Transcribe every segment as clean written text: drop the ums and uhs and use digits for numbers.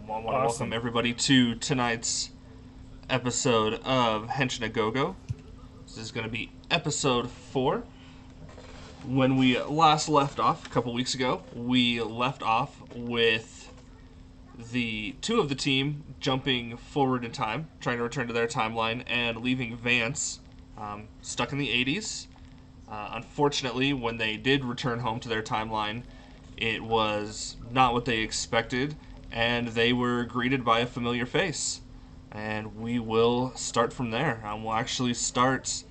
I want to welcome everybody to tonight's episode of Henshin-A-Go-Go. This is going to be episode 4. When we last left off, a couple weeks ago, we left off with the two of the team jumping forward in time, trying to return to their timeline, and leaving Vance stuck in the 80s. Unfortunately, when they did return home to their timeline, it was not what they expected, and they were greeted by a familiar face. And we will start from there. We'll actually start...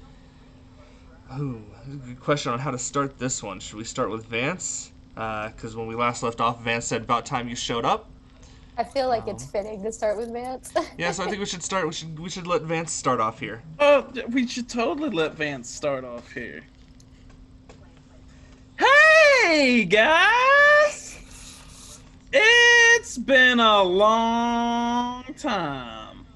good question on how to start this one. Should we start with Vance? Because when we last left off, Vance said, "About time you showed up." I feel like it's fitting to start with Vance. Yeah, so I think we should start. We should let Vance start off here. Oh, we should totally let Vance start off here. Hey, guys! It's been a long time.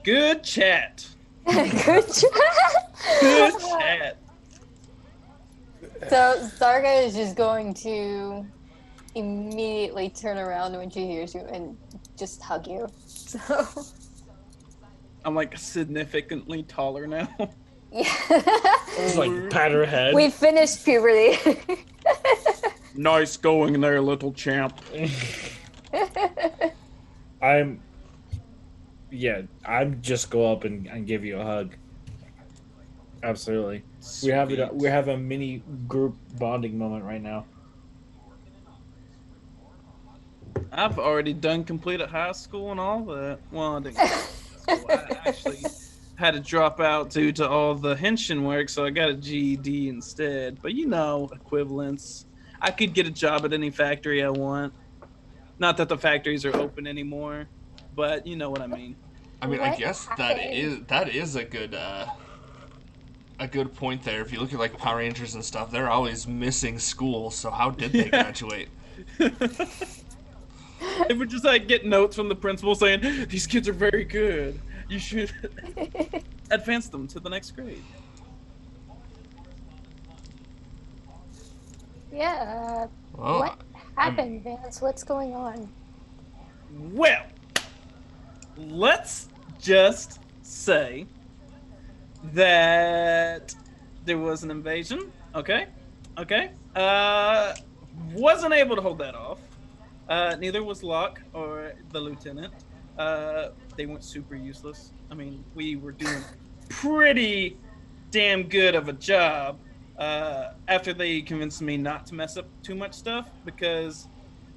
Good chat. Good chat. Good chat. So Zarga is just going to immediately turn around when she hears you and just hug you. So I'm like significantly taller now. yeah, Just like pat her head. we finished puberty. Nice going there, little champ. I'm just go up and give you a hug. Absolutely. We have a mini group bonding moment right now. I've already completed high school and all that. Well, I didn't go to school. I actually had to drop out due to all the Henshin work, so I got a GED instead. But you know, equivalence. I could get a job at any factory I want. Not that the factories are open anymore, but you know what I mean. I mean, I guess that is a good point there. If you look at like Power Rangers and stuff, they're always missing school. So how did they graduate? They would just like get notes from the principal saying, "These kids are very good. You should advance them to the next grade." Yeah. Well, What happened, Vance? What's going on? Well, let's just say that there was an invasion. Okay. Wasn't able to hold that off. Neither was Locke or the lieutenant. They weren't super useless. I mean, we were doing pretty damn good of a job after they convinced me not to mess up too much stuff, because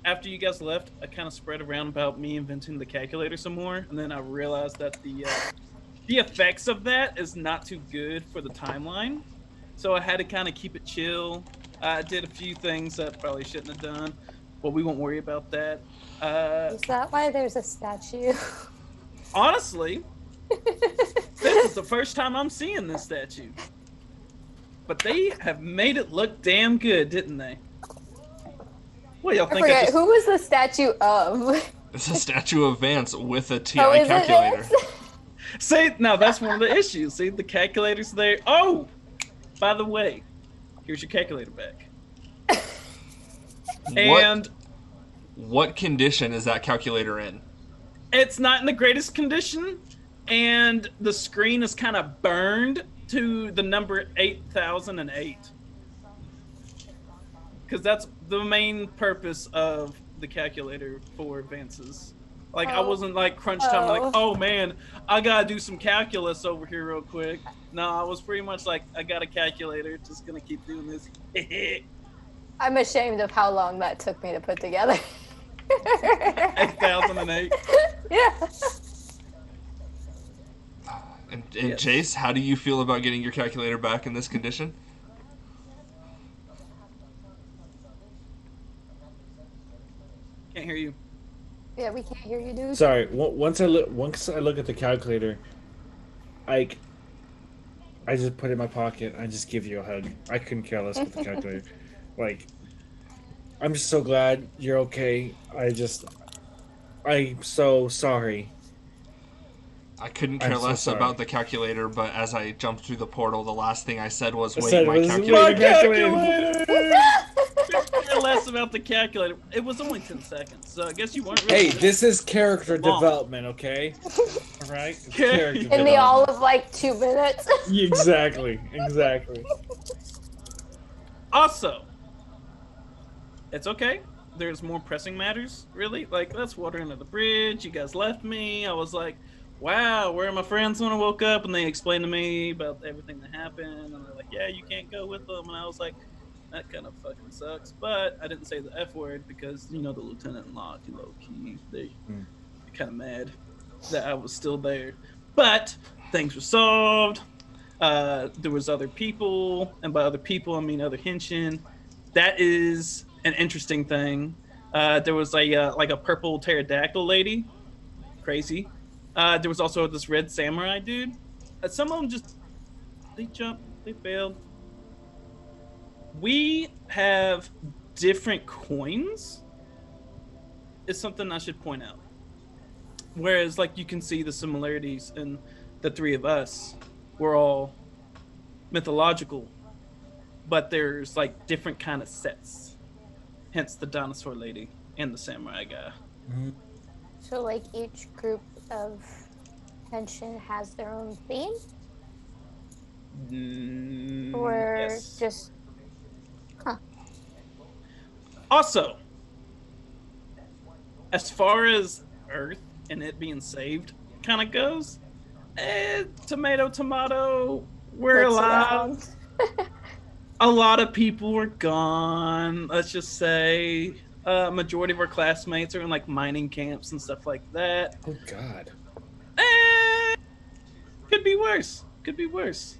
after you guys left, I kind of spread around about me inventing the calculator some more, and then I realized that the effects of that is not too good for the timeline, so I had to kind of keep it chill. I did a few things that I probably shouldn't have done, but we won't worry about that. Is that why there's a statue? Honestly, this is the first time I'm seeing this statue. But they have made it look damn good, didn't they? What y'all I think? forget, who was the statue of? it's a statue of Vance with a TI Oh, is it calculator. Vance? See, now that's one of the issues. See, the calculator's there. Oh, by the way, here's your calculator back. And what condition is that calculator in? it's not in the greatest condition, and the screen is kind of burned to the number 8008. Because that's the main purpose of the calculator for Vance's. Like, I wasn't like crunch time, like, oh man, I gotta do some calculus over here real quick. No, I was pretty much like, I got a calculator, just gonna keep doing this. I'm ashamed of how long that took me to put together. 8008. Yeah. And Yes. Jace, how do you feel about getting your calculator back in this condition? Can't hear you. Yeah, we can't hear you, dude. Sorry. Once I look at the calculator, I just put it in my pocket. I just give you a hug. I couldn't care less with the calculator. Like, I'm just so glad you're okay. I'm so sorry. I couldn't I'm care so less sorry. about the calculator, but as I jumped through the portal, the last thing I said was, I "Wait, said, my "Where's calculator." my calculator?" Couldn't care less about the calculator. It was only 10 seconds, so I guess you weren't really. Hey, this is character Long. development, okay? All right, it's Okay. character In the all development. of like 2 minutes. Exactly. Also, it's okay. There's more pressing matters, really. Like, that's water under the bridge. You guys left me. I was like, wow, where are my friends when I woke up? And they explained to me about everything that happened. And they're like, yeah, you can't go with them. And I was like, that kind of fucking sucks. But I didn't say the F word because, you know, the lieutenant and Locke, low key, they're kind of mad that I was still there. But things were solved. There was other people, and by other people I mean other Henshin. That is an interesting thing. There was a purple pterodactyl lady, crazy. There was also this red samurai dude. Some of them they jumped, they failed. We have different coins. Is something I should point out. Whereas, like, you can see the similarities in the three of us. We're all mythological, but there's like different kind of sets. Hence the dinosaur lady and the samurai guy. So like each group of Henshin has their own theme? Or Yes. just... Huh. Also, as far as Earth and it being saved kind of goes, tomato, we're Looks alive. around. A lot of people were gone. Let's just say majority of our classmates are in like mining camps and stuff like that. Oh God. Could be worse.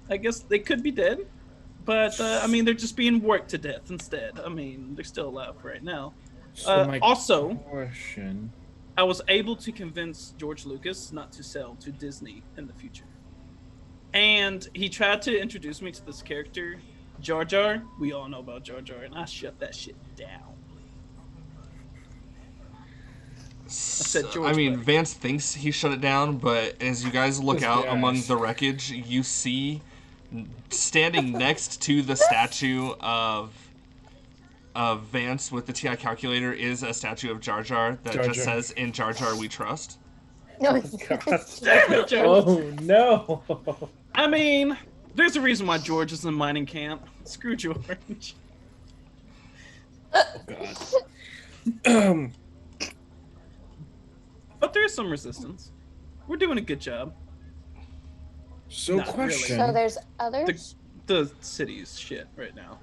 I guess they could be dead, but I mean they're just being worked to death instead. I mean they're still alive right now. So my Also, question. I was able to convince George Lucas not to sell to Disney in the future. And he tried to introduce me to this character, Jar Jar. We all know about Jar Jar, and I shut that shit down. said George I mean, Bush. Vance thinks he shut it down, but as you guys look His out gas. among the wreckage, you see standing next to the statue of Vance with the TI calculator is a statue of Jar Jar that Jar just Jar. says, "In Jar Jar we trust." No. God. Damn it, George. Oh no. I mean, there's a reason why George is in mining camp. Screw George. Oh God. But there's some resistance. We're doing a good job. So Not really. question. So there's others? The city's shit right now.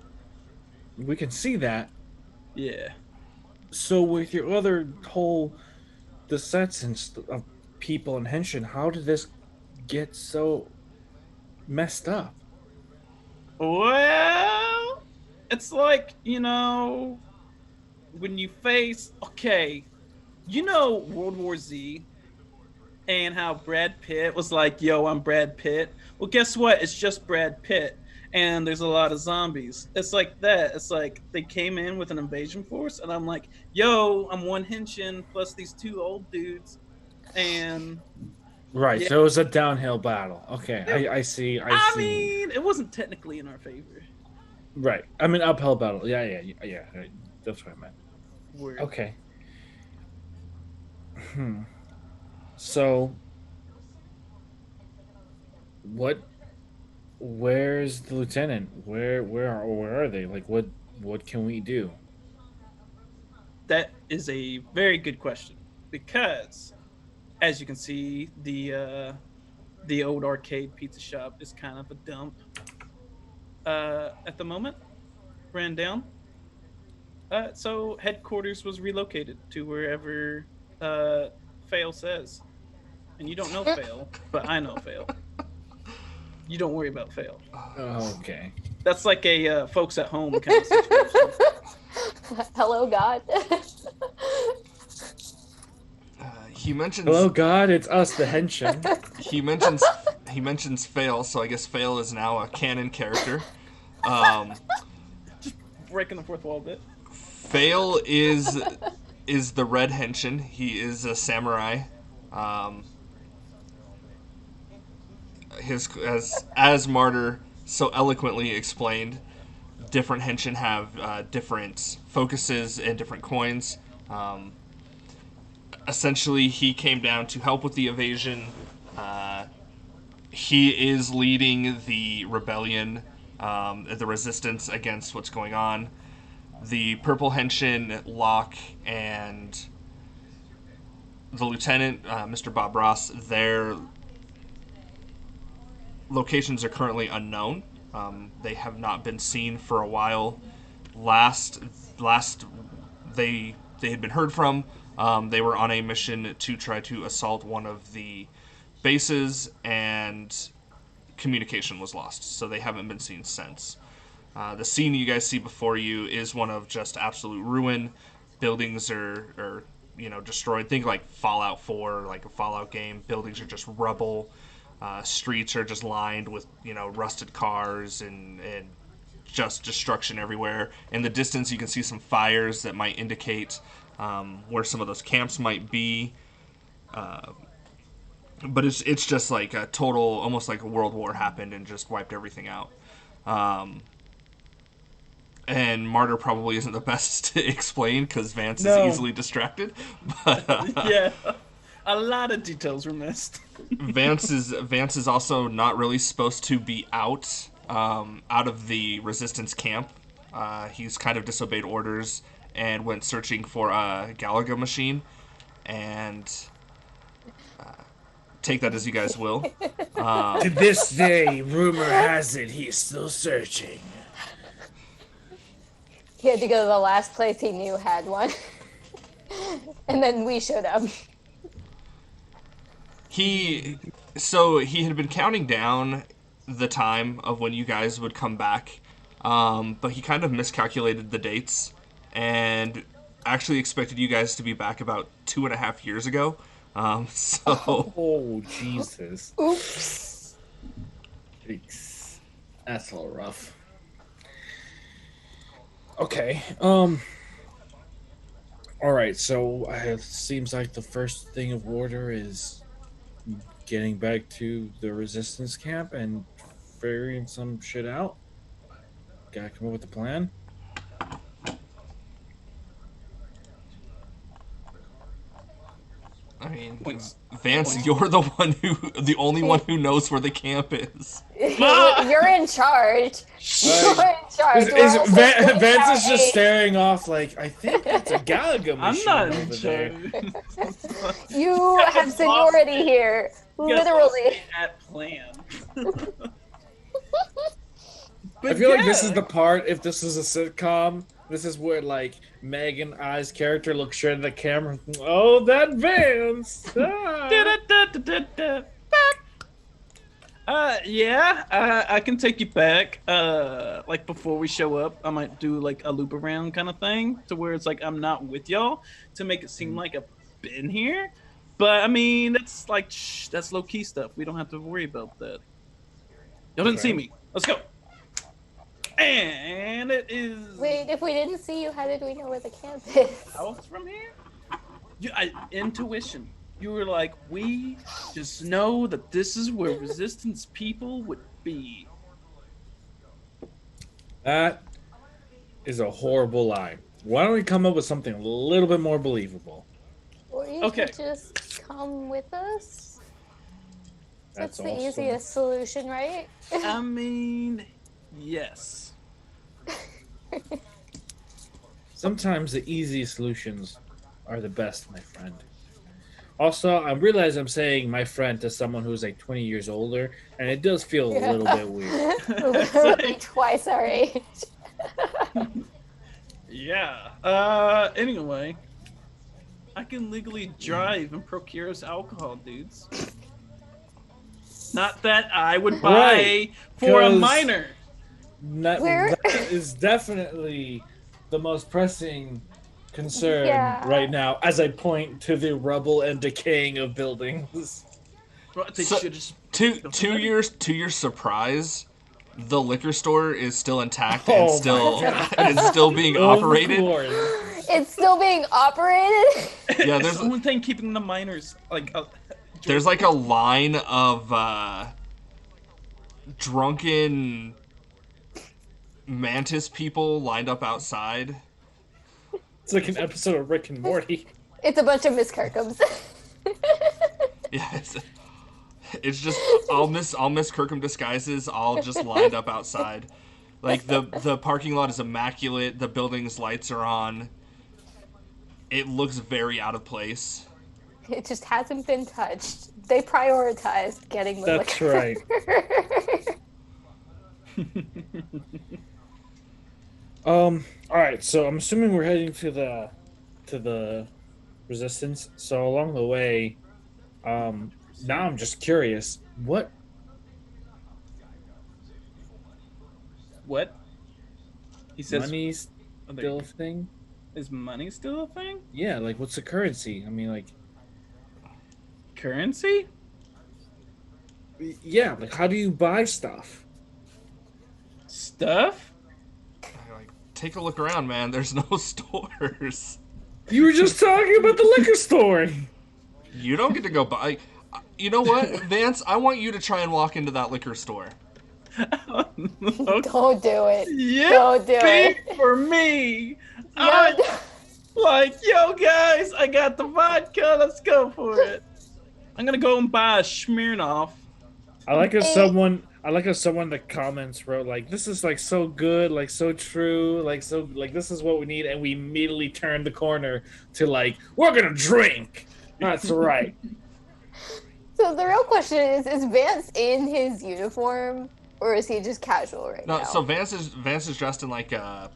We can see that. Yeah. So with your other whole the sets and of people and Henshin, how did this get so messed up? Well, it's like, you know, when you face, okay, you know World War Z and how Brad Pitt was like, yo, I'm Brad Pitt. Well, guess what? It's just Brad Pitt. And there's a lot of zombies. It's like that. It's like they came in with an invasion force, and I'm like, yo, I'm one Henshin plus these two old dudes. And Right. Yeah. So it was a downhill battle. Okay, I see. I see. mean, it wasn't technically in our favor. Right. I mean uphill battle. Yeah. Right. That's what I meant. We're, Okay. So where's the lieutenant? Where are they? Like what can we do? That is a very good question because, as you can see, the old arcade pizza shop is kind of a dump at the moment, ran down. So headquarters was relocated to wherever Fail says, and you don't know Fail, but I know Fail. You don't worry about Fail. Okay. That's like a folks at home kind of situation. Hello, God. He mentions Hello, God. It's us, the Henshin. he mentions Fail, so I guess Fail is now a canon character. Breaking the fourth wall a bit. Fail is the red Henshin. He is a samurai. As Martyr so eloquently explained, different henshin have different focuses and different coins. Essentially, he came down to help with the evasion. He is leading the rebellion, the resistance against what's going on. The purple henshin, Locke, and the lieutenant, Mr. Bob Ross, their locations are currently unknown. They have not been seen for a while. Last they had been heard from, they were on a mission to try to assault one of the bases, and communication was lost, so they haven't been seen since. The scene you guys see before you is one of just absolute ruin. Buildings are destroyed. Think like Fallout 4, like a Fallout game. Buildings are just rubble. Streets are just lined with rusted cars and just destruction everywhere. In the distance, you can see some fires that might indicate where some of those camps might be. But it's just like a total, almost like a world war happened and just wiped everything out. And Martyr probably isn't the best to explain because Vance is easily distracted. But Yeah, a lot of details were missed. Vance is also not really supposed to be out of the resistance camp. He's kind of disobeyed orders and went searching for a Galaga machine, and take that as you guys will. To this day, rumor has it he's still searching. He had to go to the last place he knew had one. And then we showed up. He had been counting down the time of when you guys would come back, but he kind of miscalculated the dates and actually expected you guys to be back about 2.5 years ago. Oh, Jesus. Oops. Jeez. That's a little rough. Okay. All right, so it seems like the first thing of order is getting back to the resistance camp and figuring some shit out. Gotta come up with a plan. I mean, Vance, you're the only one who knows where the camp is. You're in charge. You're in charge. Vance is just staring off like, I think that's a Galaga machine. I'm not in over there. charge. You have seniority here. Literally. At plan. I feel like this is the part, if this is a sitcom, this is where, like, Megan I's character looks straight at the camera. Oh, that Vance! I can take you back. Like, before we show up, I might do, like, a loop around kind of thing, to where it's like I'm not with y'all, to make it seem like I've been here. But, I mean, that's, like, that's low-key stuff. We don't have to worry about that. Y'all didn't see me. Let's go. And it is... Wait, if we didn't see you, how did we know where the camp is? House from here? Intuition. You were like, we just know that this is where resistance people would be. That is a horrible lie. Why don't we come up with something a little bit more believable? Or you could just come with us. That's the awesome. easiest solution, right? I mean, yes. Sometimes the easiest solutions are the best, my friend. Also, I realize I'm saying my friend to someone who's like 20 years older, and it does feel a little bit weird. Literally twice our age. Yeah. Anyway, I can legally drive and procure us alcohol, dudes. Not that I would buy for a minor. That is definitely the most pressing concern right now, as I point to the rubble and decaying of buildings. To your surprise, the liquor store is still intact and still being operated. It's still being operated? Yeah, there's one thing keeping the miners like. There's like a line of drunken mantis people lined up outside. It's like an episode of Rick and Morty. It's a bunch of Miss Kirkhams. Yeah, it's just all Miss Kirkham disguises all just lined up outside. Like the parking lot is immaculate. The building's lights are on. It looks very out of place. It just hasn't been touched. They prioritized getting the That's liquor. right. All right. So I'm assuming we're heading to the resistance. So along the way, now I'm just curious. What? What? He says Money's Oh, there still you a thing? Is money still a thing? Yeah. Like, what's the currency? I mean, like, Currency? yeah. Like, how do you buy stuff? Stuff? Like, take a look around, man. There's no stores. You were just talking about the liquor store. You don't get to go buy. You know what, Vance? I want you to try and walk into that liquor store. Don't do it. Yeah, Don't do big it. for me. Yeah, Like, yo, guys, I got the vodka. Let's go for it. I'm gonna go and buy a Smirnoff. I like how someone that comments wrote like, "This is like so good, like so true, like so like this is what we need," and we immediately turned the corner to like, "We're gonna drink." That's right. So the real question is Vance in his uniform or is he just casual right No, now? so Vance is dressed in like a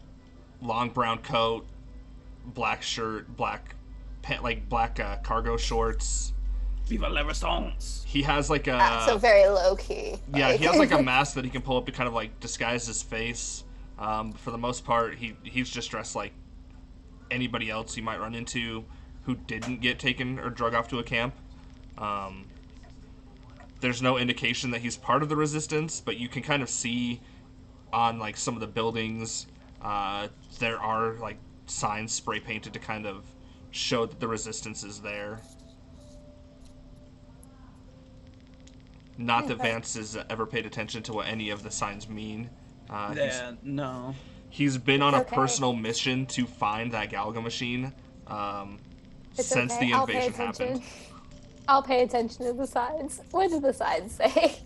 long brown coat, black shirt, black cargo shorts. Viva la Resistance. He has like So very low key. yeah, he has like a mask that he can pull up to kind of like disguise his face. For the most part, he's just dressed like anybody else you might run into who didn't get taken or drug off to a camp. There's no indication that he's part of the resistance, but you can kind of see on like some of the buildings, there are like signs spray painted to kind of show that the resistance is there. Not that Vance has ever paid attention to what any of the signs mean. Yeah, no. He's been on a okay. personal mission to find that Galga machine It's since okay. the I'll pay invasion attention. happened. I'll pay attention to the signs. What do the signs say?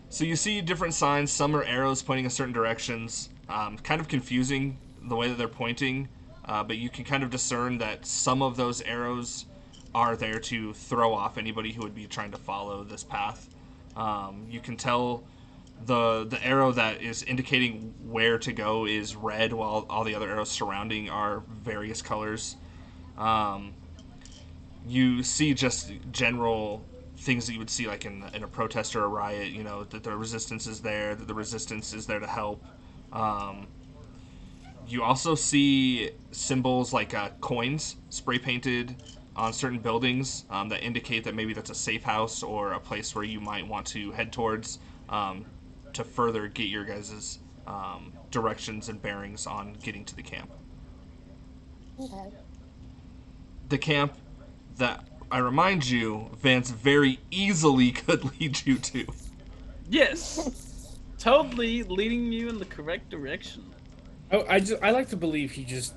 So you see different signs. Some are arrows pointing in certain directions. Kind of confusing the way that they're pointing, but you can kind of discern that some of those arrows are there to throw off anybody who would be trying to follow this path. You can tell the arrow that is indicating where to go is red, while all the other arrows surrounding are various colors. You see just general things that you would see like in a protest or a riot, you know, that the resistance is there, that the resistance is there to help. You also see symbols like coins spray painted on certain buildings that indicate that maybe that's a safe house or a place where you might want to head towards to further get your guys' directions and bearings on getting to the camp. Okay. The camp that, I remind you, Vance very easily could lead you to. Yes. Totally leading you in the correct direction. Oh, I like to believe he's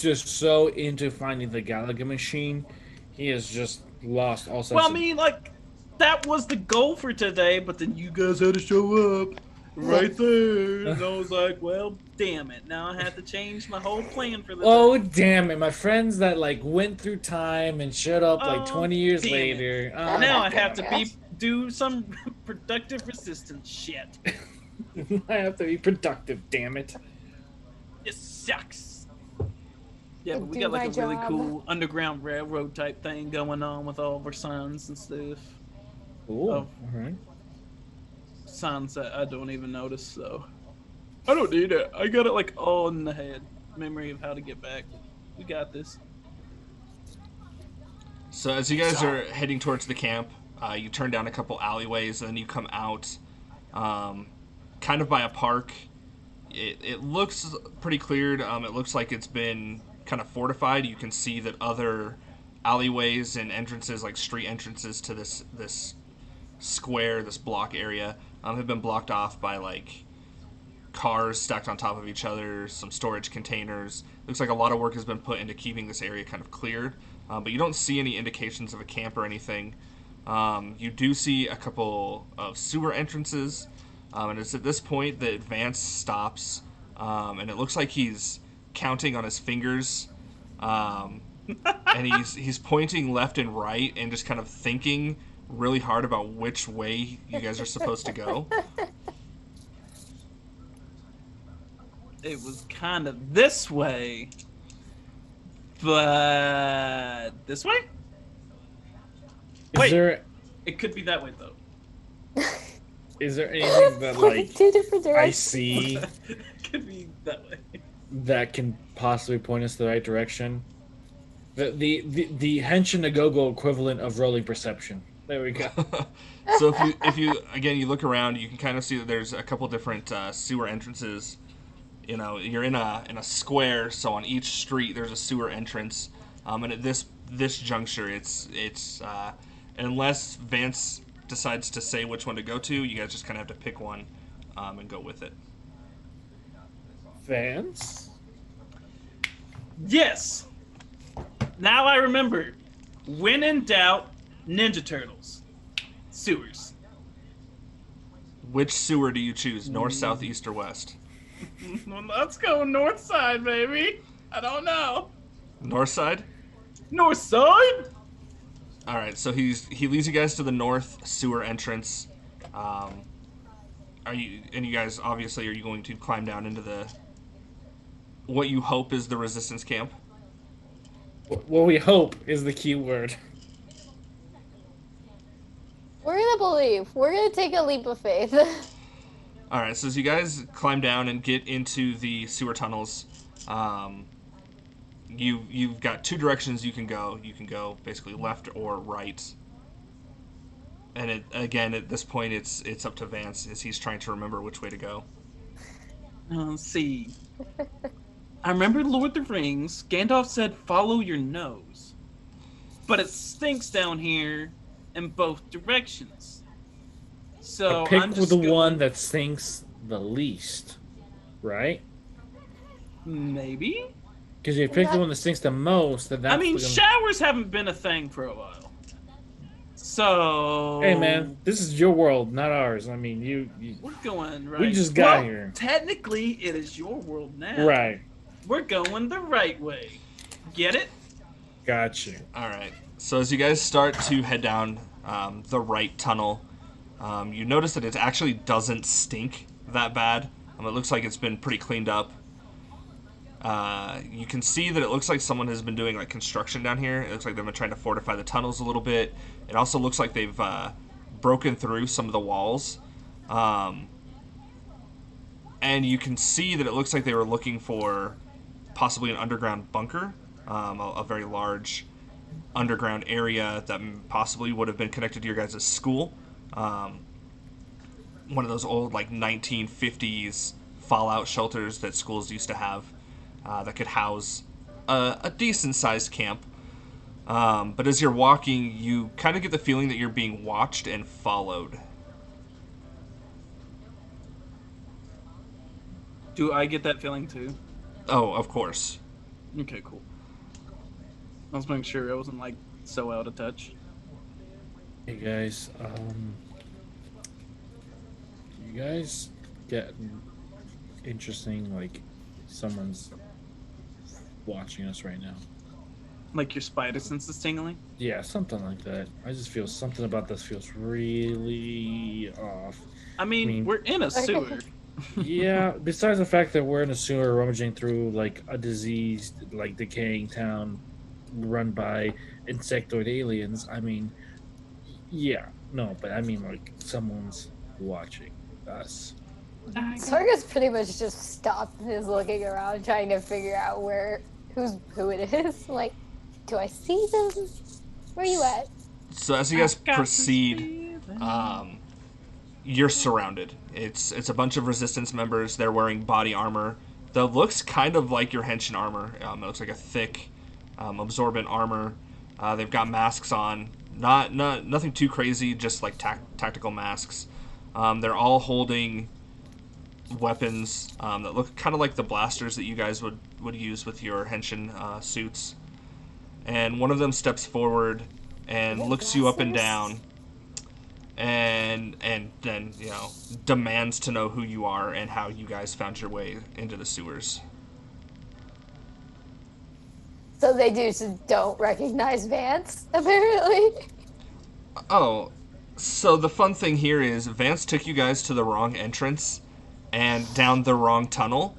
just so into finding the Galaga machine, he has just lost all sense. Well, I mean, like, that was the goal for today, but then you guys had to show up right there. And I was like, well, damn it. Now I have to change my whole plan for the Oh day. damn it! My friends that like went through time and showed up like Oh, 20 years damn it. later. Oh, Now I have damn to do some productive resistance shit. I have to be productive. Damn it! It sucks. Yeah, but we Do got like my a really job. cool underground railroad type thing going on with all of our signs and stuff. Cool. Oh. All right. Signs that I don't even notice, so I don't need it. I got it like all in the head. Memory of how to get back. We got this. So as you guys are heading towards the camp, you turn down a couple alleyways, and then you come out kind of by a park. It looks pretty cleared. It looks like it's been kind of fortified. You can see that other alleyways and entrances, like street entrances to this square, this block area, have been blocked off by like cars stacked on top of each other, some storage containers. Looks like a lot of work has been put into keeping this area kind of cleared, but you don't see any indications of a camp or anything. You do see a couple of sewer entrances, and it's at this point that Vance stops, and it looks like he's counting on his fingers, and he's pointing left and right and just kind of thinking really hard about which way you guys are supposed to go. It was kind of this way, but this way? Wait, it could be that way though. Is there anything that like Two different I directions. see It could be that way. that can possibly point us the right direction? The Henshin-A-Go-Go equivalent of rolling perception. There we go. So if you again you look around, you can kind of see that there's a couple different sewer entrances. You know, you're in a square, so on each street there's a sewer entrance. And at this juncture, it's unless Vance decides to say which one to go to, you guys just kind of have to pick one and go with it. Vance? Yes. Now I remember. When in doubt, Ninja Turtles. Sewers. Which sewer do you choose? North, south, east, or west? Let's go north side, baby. I don't know. North side? North side? All right, so he leads you guys to the north sewer entrance. Are you guys obviously are you going to climb down into the what you hope is the resistance camp? What we hope is the key word. We're gonna believe. We're gonna take a leap of faith. All right, so as you guys climb down and get into the sewer tunnels, you've got two directions you can go. You can go basically left or right. And again, at this point, it's up to Vance as he's trying to remember which way to go. Let's see. I remember Lord of the Rings. Gandalf said, "Follow your nose," but it stinks down here in both directions. So Pick I'm just the going, one that stinks the least, right? maybe. Because if you pick the one that stinks the most, then that's I mean, the showers haven't been a thing for a while. So Hey man, this is your world, not ours. I mean, you we're going right. we just got well, here. Technically, it is your world now. Right. We're going the right way. Get it? Got you. All right. So as you guys start to head down the right tunnel, you notice that it actually doesn't stink that bad. It looks like it's been pretty cleaned up. You can see that it looks like someone has been doing like construction down here. It looks like they've been trying to fortify the tunnels a little bit. It also looks like they've broken through some of the walls. And you can see that it looks like they were looking for possibly an underground bunker, a very large underground area that possibly would have been connected to your guys' school. One of those old like 1950s fallout shelters that schools used to have that could house a decent-sized camp. But as you're walking, you kind of get the feeling that you're being watched and followed. Do I get that feeling too? Oh, of course. Okay, cool. I was making sure I wasn't like so out of touch. Hey guys, you guys get interesting like someone's watching us right now? Like your spider sense is tingling? Yeah, something like that. I just feel something about this feels really off. I mean we're in a sewer. Yeah, besides the fact that we're in a sewer rummaging through like a diseased, like decaying town run by insectoid aliens, I mean, yeah, no, but I mean like someone's watching us. Sarga's pretty much just stopped and is looking around trying to figure out who it is. Like, do I see them? Where are you at? So as you guys proceed, you're surrounded. It's a bunch of resistance members. They're wearing body armor that looks kind of like your Henshin armor. It looks like a thick, absorbent armor. They've got masks on. Nothing too crazy, just like tactical masks. They're all holding weapons that look kind of like the blasters that you guys would use with your Henshin suits. And one of them steps forward and looks you up and down, and then demands to know who you are and how you guys found your way into the sewers. So they just don't recognize Vance, apparently. Oh, so the fun thing here is Vance took you guys to the wrong entrance and down the wrong tunnel.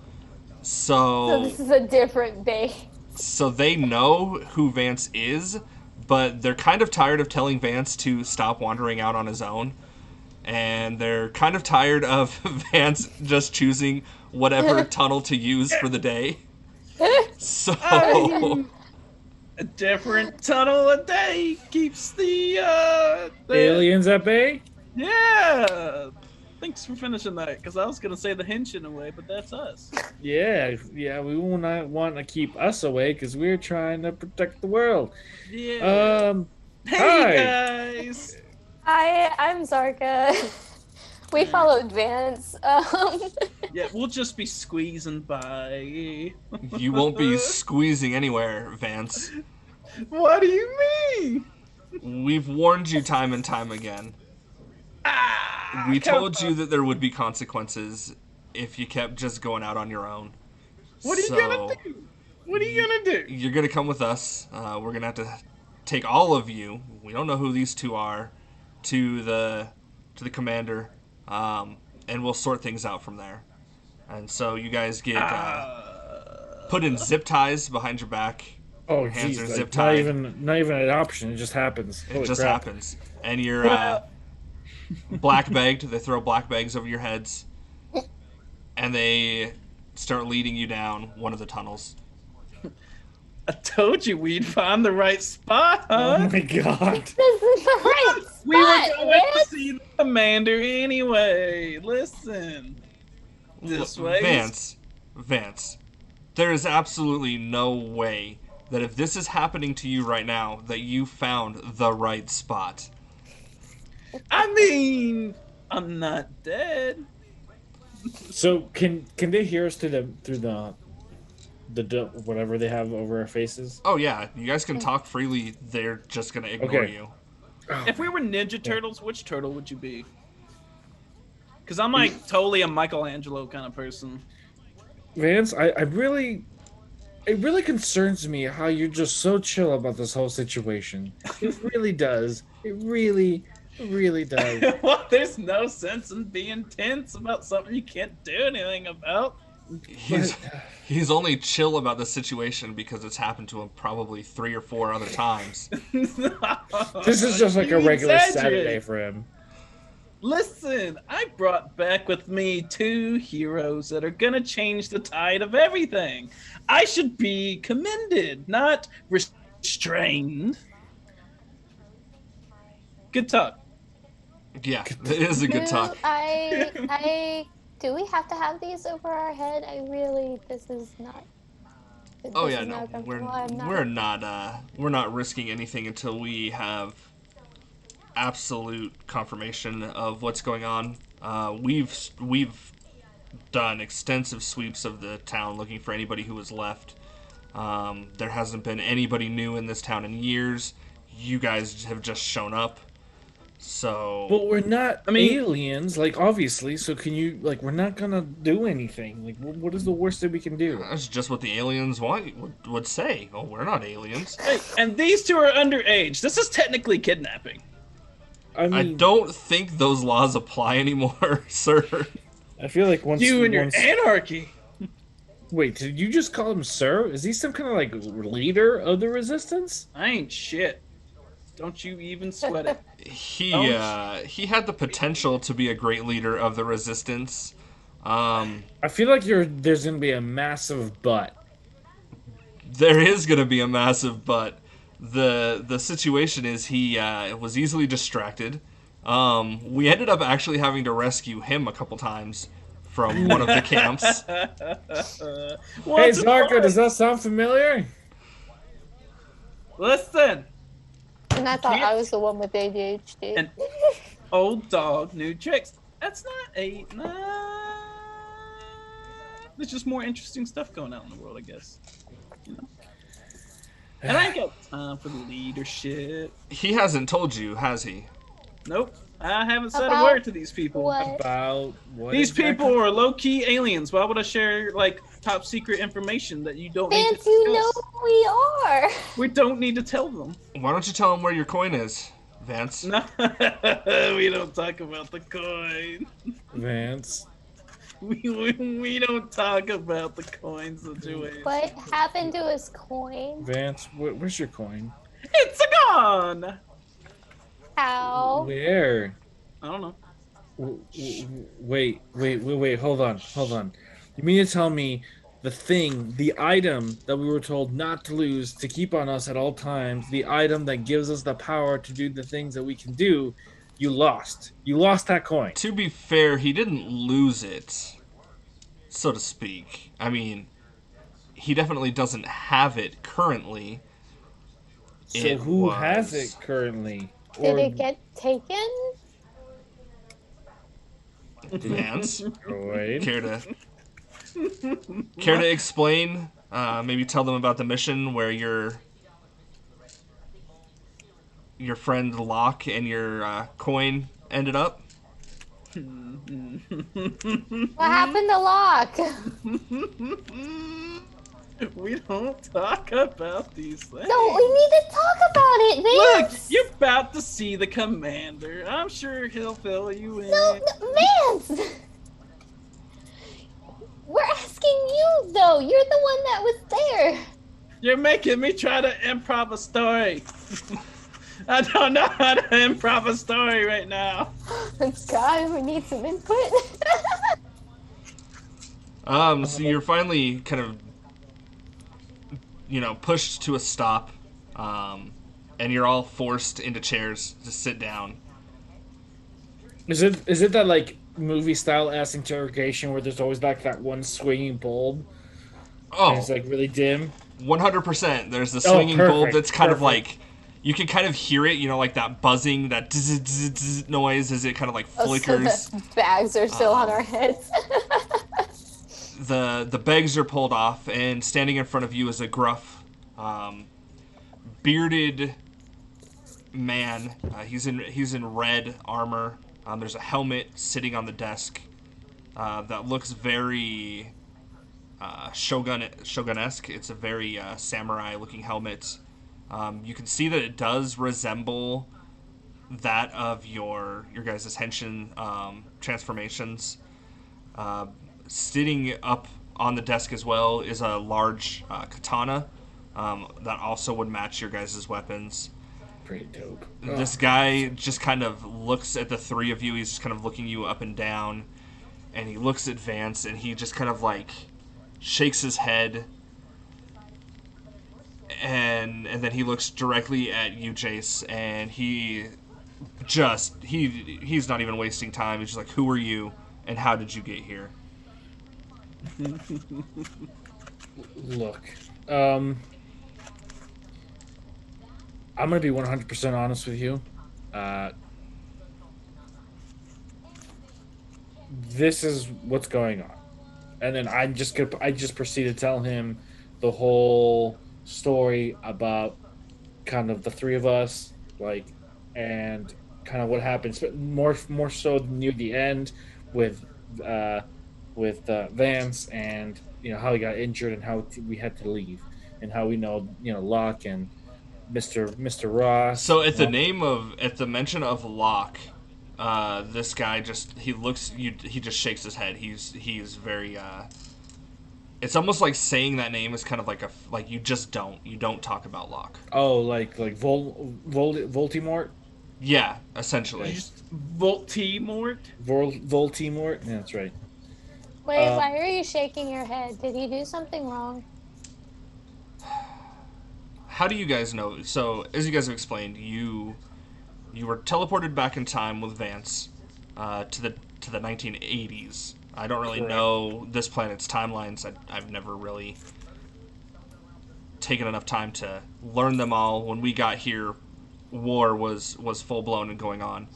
So this is a different base. So they know who Vance is, but they're kind of tired of telling Vance to stop wandering out on his own. And they're kind of tired of Vance just choosing whatever tunnel to use for the day. So a different tunnel a day keeps the Aliens at bay? Yeah. Thanks for finishing that, because I was gonna say the Henshin away, but that's us. Yeah, we will not want to keep us away because we're trying to protect the world. Yeah. Hey Hi. guys. Hi, I'm Zarka. We followed Vance. Yeah, we'll just be squeezing by. you won't be squeezing anywhere, Vance. What do you mean? We've warned you time and time again. We told you that there would be consequences if you kept just going out on your own. What are you gonna do? What are you gonna do? You're gonna come with us. We're gonna have to take all of you. We don't know who these two are, to the commander, and we'll sort things out from there. And so you guys get put in zip ties behind your back. Oh, Your hands jeez, are like, zip tied. not even an option. It just happens. It Holy just crap. happens. And you're black bagged. They throw black bags over your heads, and they start leading you down one of the tunnels. I told you we'd find the right spot, Oh huh? my god. This is the right spot, We were going to Vance. see the commander anyway. Listen. This way. Vance, there is absolutely no way that if this is happening to you right now, that you found the right spot. I mean, I'm not dead. So can they hear us through the whatever they have over our faces? Oh yeah, you guys can talk freely. They're just gonna ignore Okay. you. If we were Ninja Turtles, which turtle would you be? Because I'm like totally a Michelangelo kind of person. Vance, it really concerns me how you're just so chill about this whole situation. It really does. It really does. Well, there's no sense in being tense about something you can't do anything about. He's only chill about the situation because it's happened to him probably 3 or 4 other times. This is just like You a regular exaggerate. Saturday for him. Listen, I brought back with me 2 heroes that are gonna change the tide of everything. I should be commended, not restrained. Good talk. Yeah, it is a good talk. Do we have to have these over our head? This is not. Oh this yeah, is no, not comfortable. we're not risking anything until we have absolute confirmation of what's going on. We've done extensive sweeps of the town looking for anybody who was left. There hasn't been anybody new in this town in years. You guys have just shown up. So But we're not aliens, like, obviously, so can you, like, we're not gonna do anything. Like, what is the worst that we can do? that's just what the aliens would say. Oh, we're not aliens. Hey, and these 2 are underage. This is technically kidnapping. I mean, I don't think those laws apply anymore, sir. I feel like once... You and your once- anarchy. Wait, did you just call him sir? Is he some kind of, like, leader of the resistance? I ain't shit. Don't you even sweat it. He had the potential to be a great leader of the resistance. I feel like there's gonna be a massive butt. There is going to be a massive but. The situation is he was easily distracted. We ended up actually having to rescue him a couple times from one of the camps. Hey, What's Zarka, does that sound familiar? Listen, And I thought I Can't- was the one with ADHD. And- old dog, new tricks. That's not a... there's just more interesting stuff going on in the world, I guess. You know. And I ain't got time for the leadership. He hasn't told you, has he? Nope. I haven't said a About word to these people. what? About what? These exactly? people are low-key aliens. Why would I share like top secret information that you don't need to Vance, you know discuss? who we are. We don't need to tell them. Why don't you tell him where your coin is, Vance? No, we don't talk about the coin. Vance. We don't talk about the coin situation. What happened to his coin? Vance, where's your coin? It's gone. How? Where? I don't know. Wait, hold on. You mean to tell me the item that we were told not to lose, to keep on us at all times, the item that gives us the power to do the things that we can do, you lost. You lost that coin. To be fair, he didn't lose it, so to speak. I mean, he definitely doesn't have it currently. So who has it currently? Did it get taken? Vance? Wait. Care to explain? Maybe tell them about the mission where your friend Locke and your coin ended up. What happened to Locke? We don't talk about these things. No, we need to talk about it, Look, Vance. you're about to see the commander. I'm sure he'll fill you in. No, Vance. We're asking you though. You're the one that was there. You're making me try to improv a story. I don't know how to improv a story right now. God, we need some input. So you're finally kind of, pushed to a stop, and you're all forced into chairs to sit down. Is it that like movie style ass interrogation where there's always like that one swinging bulb? Oh, And it's like really dim. 100%. There's the swinging bulb perfect, that's kind of perfect. like, you can kind of hear it, like that buzzing, that zzz noise as it kind of like flickers. So the bags are still on our heads. The bags are pulled off, and standing in front of you is a gruff, bearded man. He's in red armor. There's a helmet sitting on the desk that looks very shogun-esque. It's a very samurai-looking helmet. You can see that it does resemble that of your guys' Henshin transformations. Sitting up on the desk as well is a large katana that also would match your guys' weapons. Pretty dope. This guy just kind of looks at the three of you. He's just kind of looking you up and down, and he looks at Vance, and he just kind of like shakes his head, and then he looks directly at you, Jace, and he's not even wasting time. He's just like, "Who are you, and how did you get here?" Look, I'm gonna be 100% honest with you. This is what's going on, and then I just proceed to tell him the whole story about kind of the three of us, like, and kind of what happens, but more so near the end with Vance, and how he got injured and how we had to leave, and how we know Locke and Mr. Ross. So at the mention of Locke, this guy he just shakes his head. He's very it's almost like saying that name is kind of like you don't talk about Locke. Oh, like Voldemort? Yeah, essentially. Just Voldemort? Voldemort? Yeah, that's right. Wait, why are you shaking your head? Did he do something wrong? How do you guys know? So, as you guys have explained, you were teleported back in time with Vance to the 1980s. I don't really know this planet's timelines. I've never really taken enough time to learn them all. When we got here, war was full blown and going on.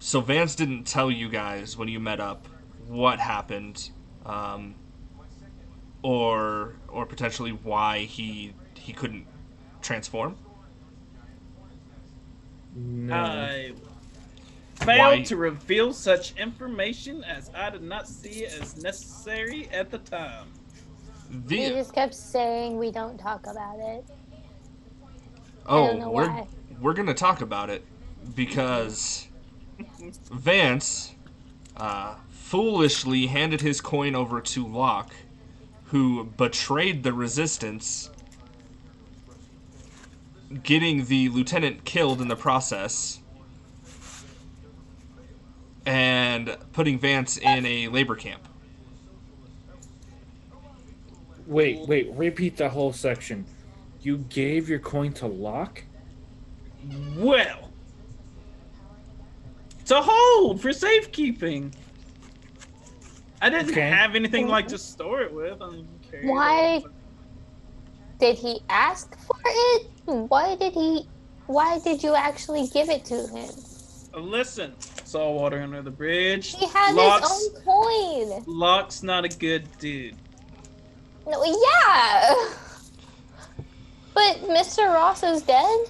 So Vance didn't tell you guys when you met up what happened, or potentially why he couldn't transform. No. I failed Why? to reveal such information as I did not see it as necessary at the time. He The just kept saying we don't talk about it. I don't Oh, know we're why. gonna talk about it because Vance foolishly handed his coin over to Locke, who betrayed the resistance, getting the lieutenant killed in the process, and putting Vance in a labor camp. Wait, repeat the whole section. You gave your coin to Locke? Well, to hold for safekeeping. I didn't Okay. have anything like to store it with. Why did he ask for it? Why did you actually give it to him? Listen, saw water under the bridge. He had his own coin. Locke's not a good dude. No, yeah. But Mr. Ross is dead?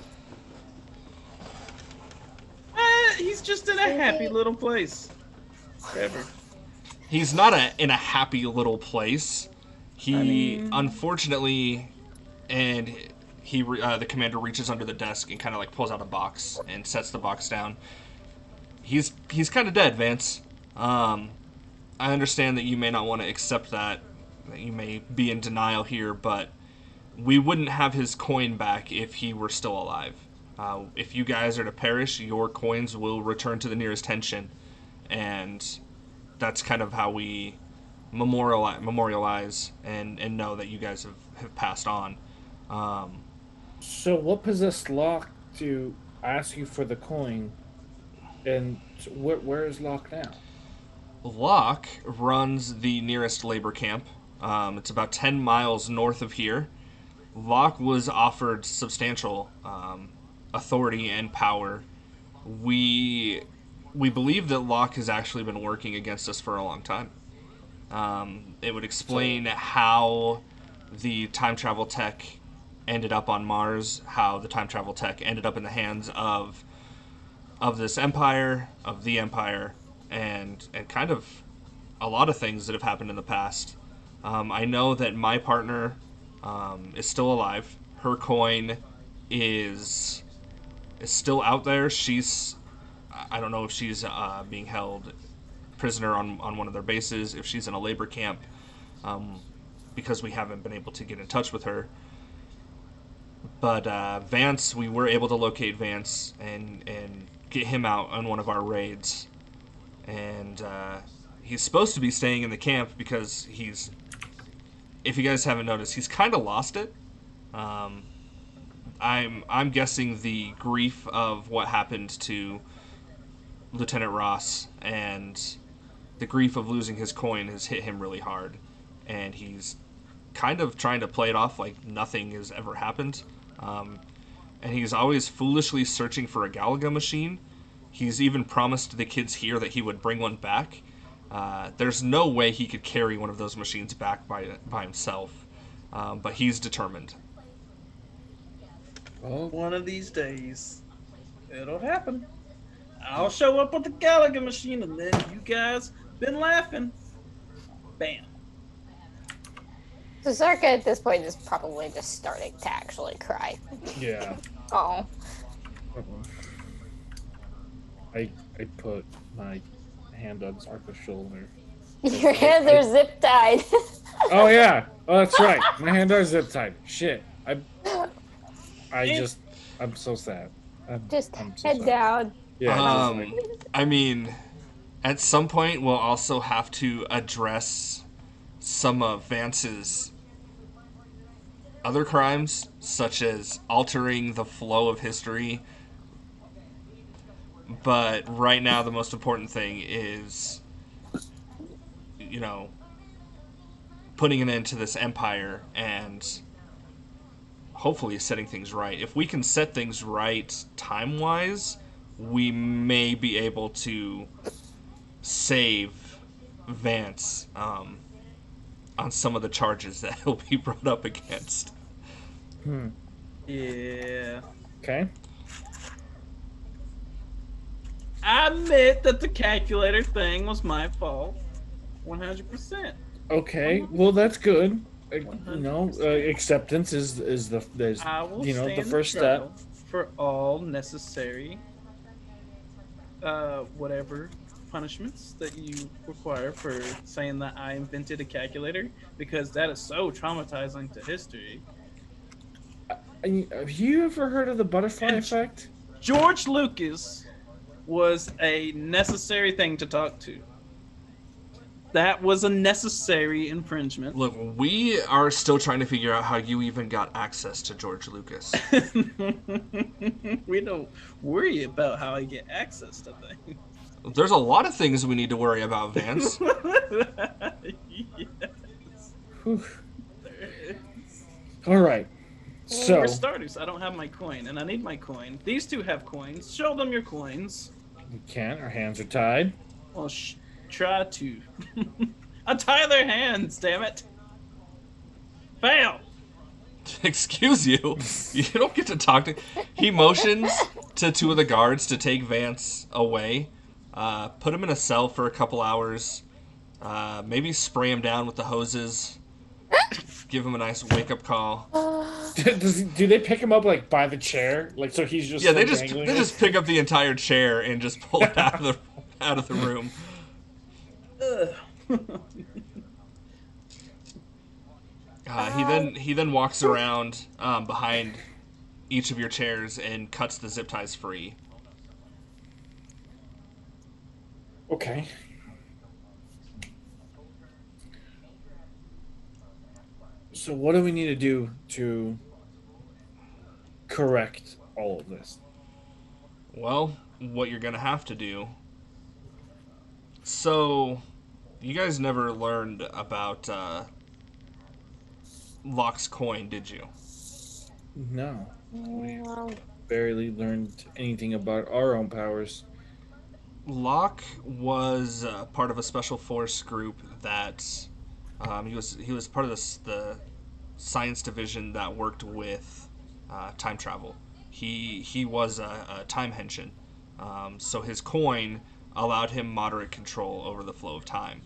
He's just in a happy little place. Forever. He's not in a happy little place. He unfortunately, and the commander reaches under the desk and kind of like pulls out a box and sets the box down. He's kind of dead, Vance. I understand that you may not want to accept that you may be in denial here, but we wouldn't have his coin back if he were still alive. If you guys are to perish, your coins will return to the nearest Henshin, and that's kind of how we memorialize and know that you guys have passed on. So what possessed Locke to ask you for the coin? And where is Locke now? Locke runs the nearest labor camp. It's about 10 miles north of here. Locke was offered substantial authority and power. We believe that Locke has actually been working against us for a long time. It would explain how the time travel tech ended up on Mars, how the time travel tech ended up in the hands of this empire, of the empire, and kind of a lot of things that have happened in the past. I know that my partner is still alive. Her coin is still out there. I don't know if she's being held prisoner on one of their bases, if she's in a labor camp, because we haven't been able to get in touch with her. But Vance, we were able to locate Vance and get him out on one of our raids. And he's supposed to be staying in the camp because if you guys haven't noticed, he's kind of lost it. I'm guessing the grief of what happened to Lieutenant Ross and the grief of losing his coin has hit him really hard, and he's kind of trying to play it off like nothing has ever happened. And he's always foolishly searching for a Galaga machine. He's even promised the kids here that he would bring one back. There's no way he could carry one of those machines back by himself, but he's determined. Well, one of these days, it'll happen. I'll show up with the Galaga machine, and then you guys been laughing. Bam. So Zarka at this point is probably just starting to actually cry. Yeah. Oh. I put my hand on Zarka's shoulder. Your hands are zip tied. Oh yeah. Oh, that's right. My hands are zip tied. Shit. I'm so sad. Just I'm so head sad. down. Yeah. I mean, at some point we'll also have to address some of Vance's other crimes, such as altering the flow of history. But right now, the most important thing is, putting an end to this empire and hopefully setting things right. If we can set things right time-wise, we may be able to save Vance on some of the charges that he'll be brought up against. Yeah. Okay. I admit that the calculator thing was my fault. 100%. Okay. Well, that's good. Acceptance is I will the stand first trial step. for all necessary, whatever punishments that you require for saying that I invented a calculator, because that is so traumatizing to history. Have you ever heard of the butterfly And effect? George Lucas was a necessary thing to talk to. That was a necessary infringement. Look, we are still trying to figure out how you even got access to George Lucas. We don't worry about how I get access to things. There's a lot of things we need to worry about, Vance. Yes. Whew. There is. All right. So For starters, I don't have my coin, and I need my coin. These two have coins. Show them your coins. we can't. Our hands are tied. Well, try to. Untie their hands, damn it. Fail. Excuse you. You don't get to talk to. He motions to two of the guards to take Vance away, put him in a cell for a couple hours, maybe spray him down with the hoses, give him a nice wake-up call. Do they pick him up like by the chair, like so he's just Yeah, like, they dangling just it? pick up the entire chair and just pull it out of the room. He then walks around behind each of your chairs and cuts the zip ties free. Okay. So what do we need to do to correct all of this? Well, what you're gonna have to do. So, you guys never learned about Locke's coin, did you? No. We Well, barely learned anything about our own powers. Locke was part of a special force group that he was part of the science division that worked with time travel. He was a time henshin, so his coin allowed him moderate control over the flow of time.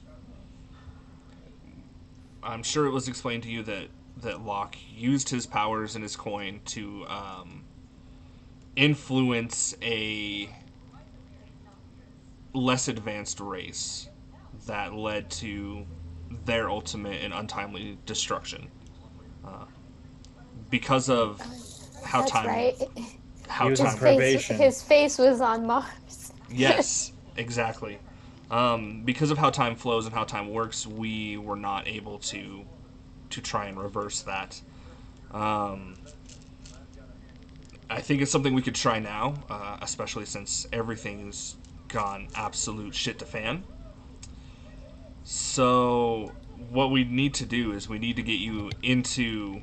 I'm sure it was explained to you that Locke used his powers and his coin to influence a less advanced race that led to their ultimate and untimely destruction. Because of how that's time right. how He was in time probation. His face was on Mars. Yes, exactly. Because of how time flows and how time works, we were not able to try and reverse that. I think it's something we could try now, especially since everything's gone absolute shit to fan. So, what we need to do is we need to get you into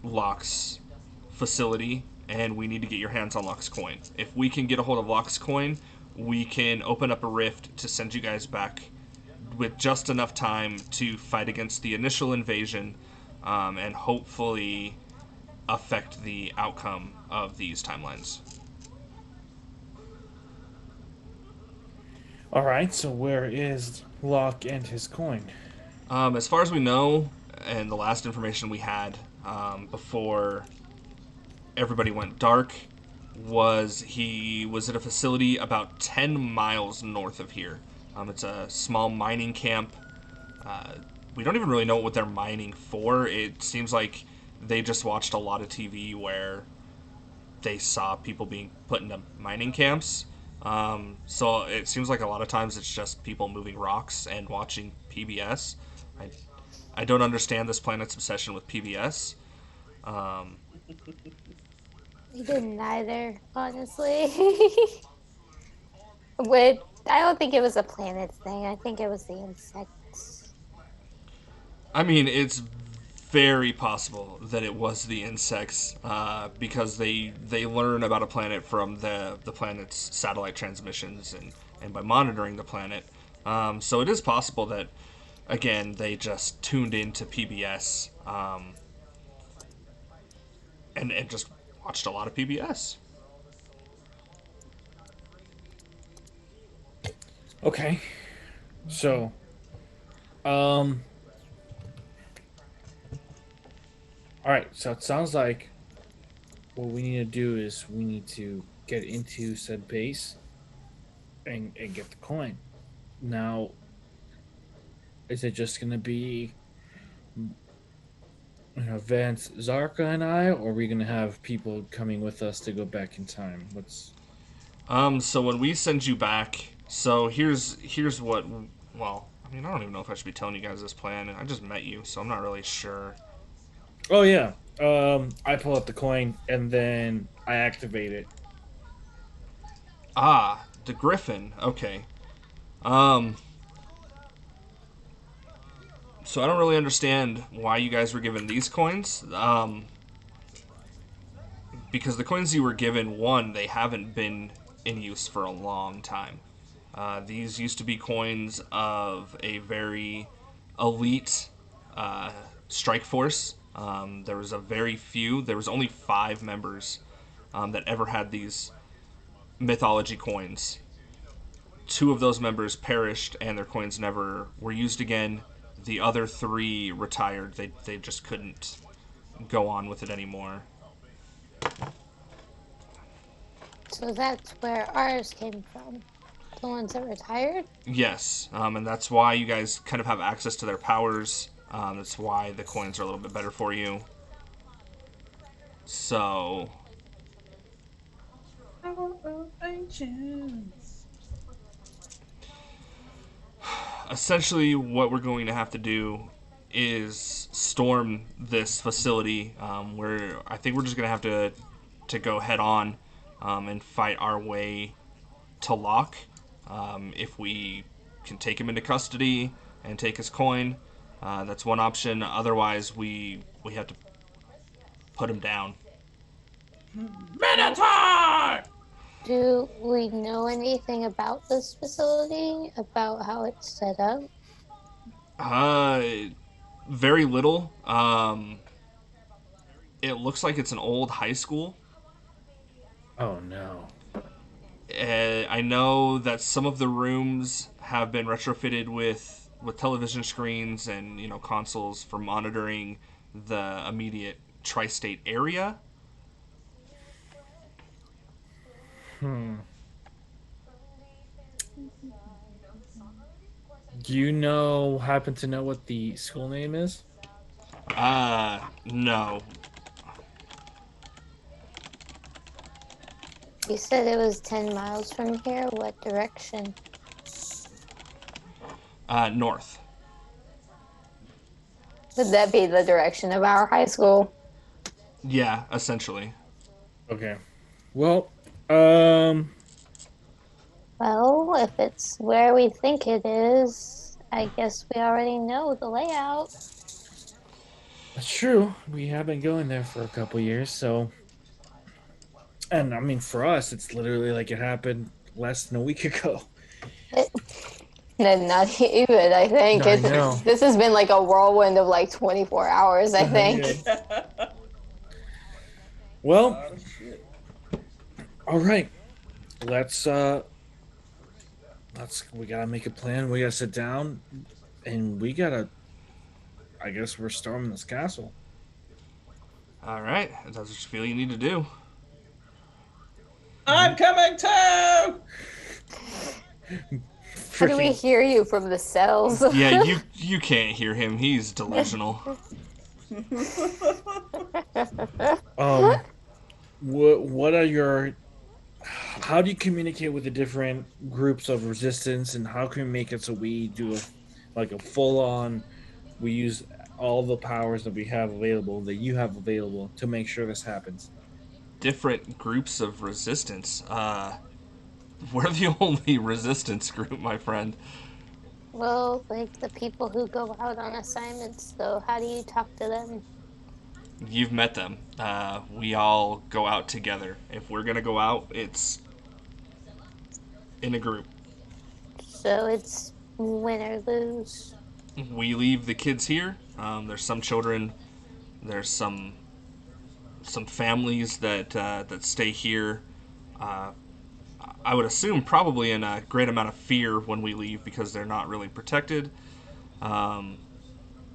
Locke's facility, and we need to get your hands on Locke's coin. If we can get a hold of Locke's coin, we can open up a rift to send you guys back with just enough time to fight against the initial invasion, and hopefully affect the outcome of these timelines. All right. So where is Locke and his coin? As far as we know, and the last information we had before everybody went dark, was he was at a facility about 10 miles north of here. It's a small mining camp. We don't even really know what they're mining for. It seems like they just watched a lot of TV where they saw people being put into mining camps. So it seems like a lot of times it's just people moving rocks and watching PBS. I don't understand this planet's obsession with PBS. He didn't either, honestly. With I don't think it was a planet thing. I think it was the insects. I mean, it's very possible that it was the insects, because they learn about a planet from the planet's satellite transmissions, and by monitoring the planet, So it is possible that, again, they just tuned into PBS and just watched a lot of PBS. Okay. So, all right. So it sounds like what we need to do is we need to get into said base and get the coin. Now, is it just gonna be Vance, Zarka, and I, or are we gonna have people coming with us to go back in time? What's So when we send you back, so here's what. Well, I mean, I don't even know if I should be telling you guys this plan. I just met you, so I'm not really sure. Oh yeah. I pull out the coin and then I activate it. Ah, the Griffin. Okay. Um. So I don't really understand why you guys were given these coins. Because the coins you were given, one, they haven't been in use for a long time. These used to be coins of a very elite strike force. There was a very few. There was only 5 members that ever had these mythology coins. 2 of those members perished, and their coins never were used again. The other 3 retired. They just couldn't go on with it anymore. So that's where ours came from. The ones that retired? Yes, and that's why you guys kind of have access to their powers. That's why the coins are a little bit better for you. So, essentially, what we're going to have to do is storm this facility. Where I think we're just going to have to go head on and fight our way to Locke. If we can take him into custody and take his coin, that's one option. Otherwise, we have to put him down. Minotaur! Do we know anything about this facility? About how it's set up? Very little. It looks like it's an old high school. Oh no. I know that some of the rooms have been retrofitted with television screens and consoles for monitoring the immediate tri-state area. Do you happen to know what the school name is? No. You said it was 10 miles from here. What direction? North. Would that be the direction of our high school? Yeah, essentially. Okay. Well, Well, if it's where we think it is, I guess we already know the layout. that's true. We have been going there for a couple years, so. And I mean, for us, it's literally like it happened less than a week ago. No, not even, I think. I know. This has been like a whirlwind of like 24 hours, I think. Well, Oh, shit. all right. We gotta make a plan. We gotta sit down, and we gotta. I guess we're storming this castle. All right, if that's what you feel you need to do. I'm coming too! How do we hear you from the cells? Yeah, you can't hear him. He's delusional. What are your? How do you communicate with the different groups of resistance, and how can we make it so we do a full on? We use all the powers that we have available, that you have available, to make sure this happens. Different groups of resistance. We're the only resistance group, my friend. Well, like the people who go out on assignments, though, how do you talk to them? You've met them. We all go out together. If we're gonna go out, it's in a group. So it's Win or lose. We leave the kids here. There's some children. There's some families that stay here. I would assume probably in a great amount of fear when we leave because they're not really protected. But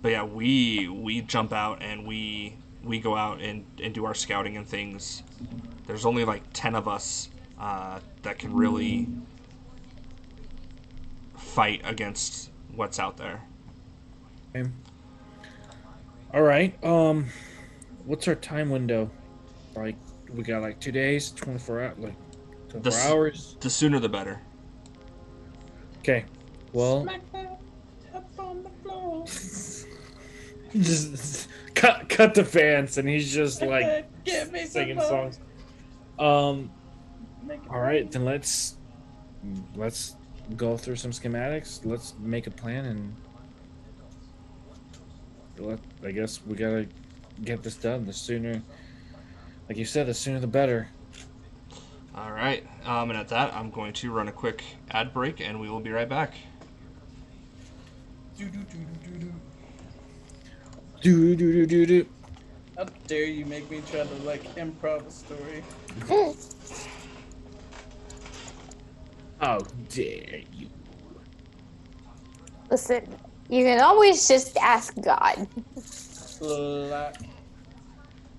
yeah, we jump out and we go out and do our scouting and things. There's only like 10 of us that can really fight against what's out there. Okay. All right. What's our time window? Like, we got like 2 days, 24 hours, like 24 hours. The sooner the better. Okay. Well, Smack that up on the floor. just cut the Vance, and he's just like Give me some singing more. songs. Make it All right, then let's go through some schematics. Let's make a plan, and I guess we gotta get this done. The sooner, like you said, the sooner the better. All right. And at that, I'm going to run a quick ad break, and we will be right back. Do-do-do-do-do-do. Do. How dare you make me try to like improv a story? How dare you? Listen, you can always just ask God. Slap.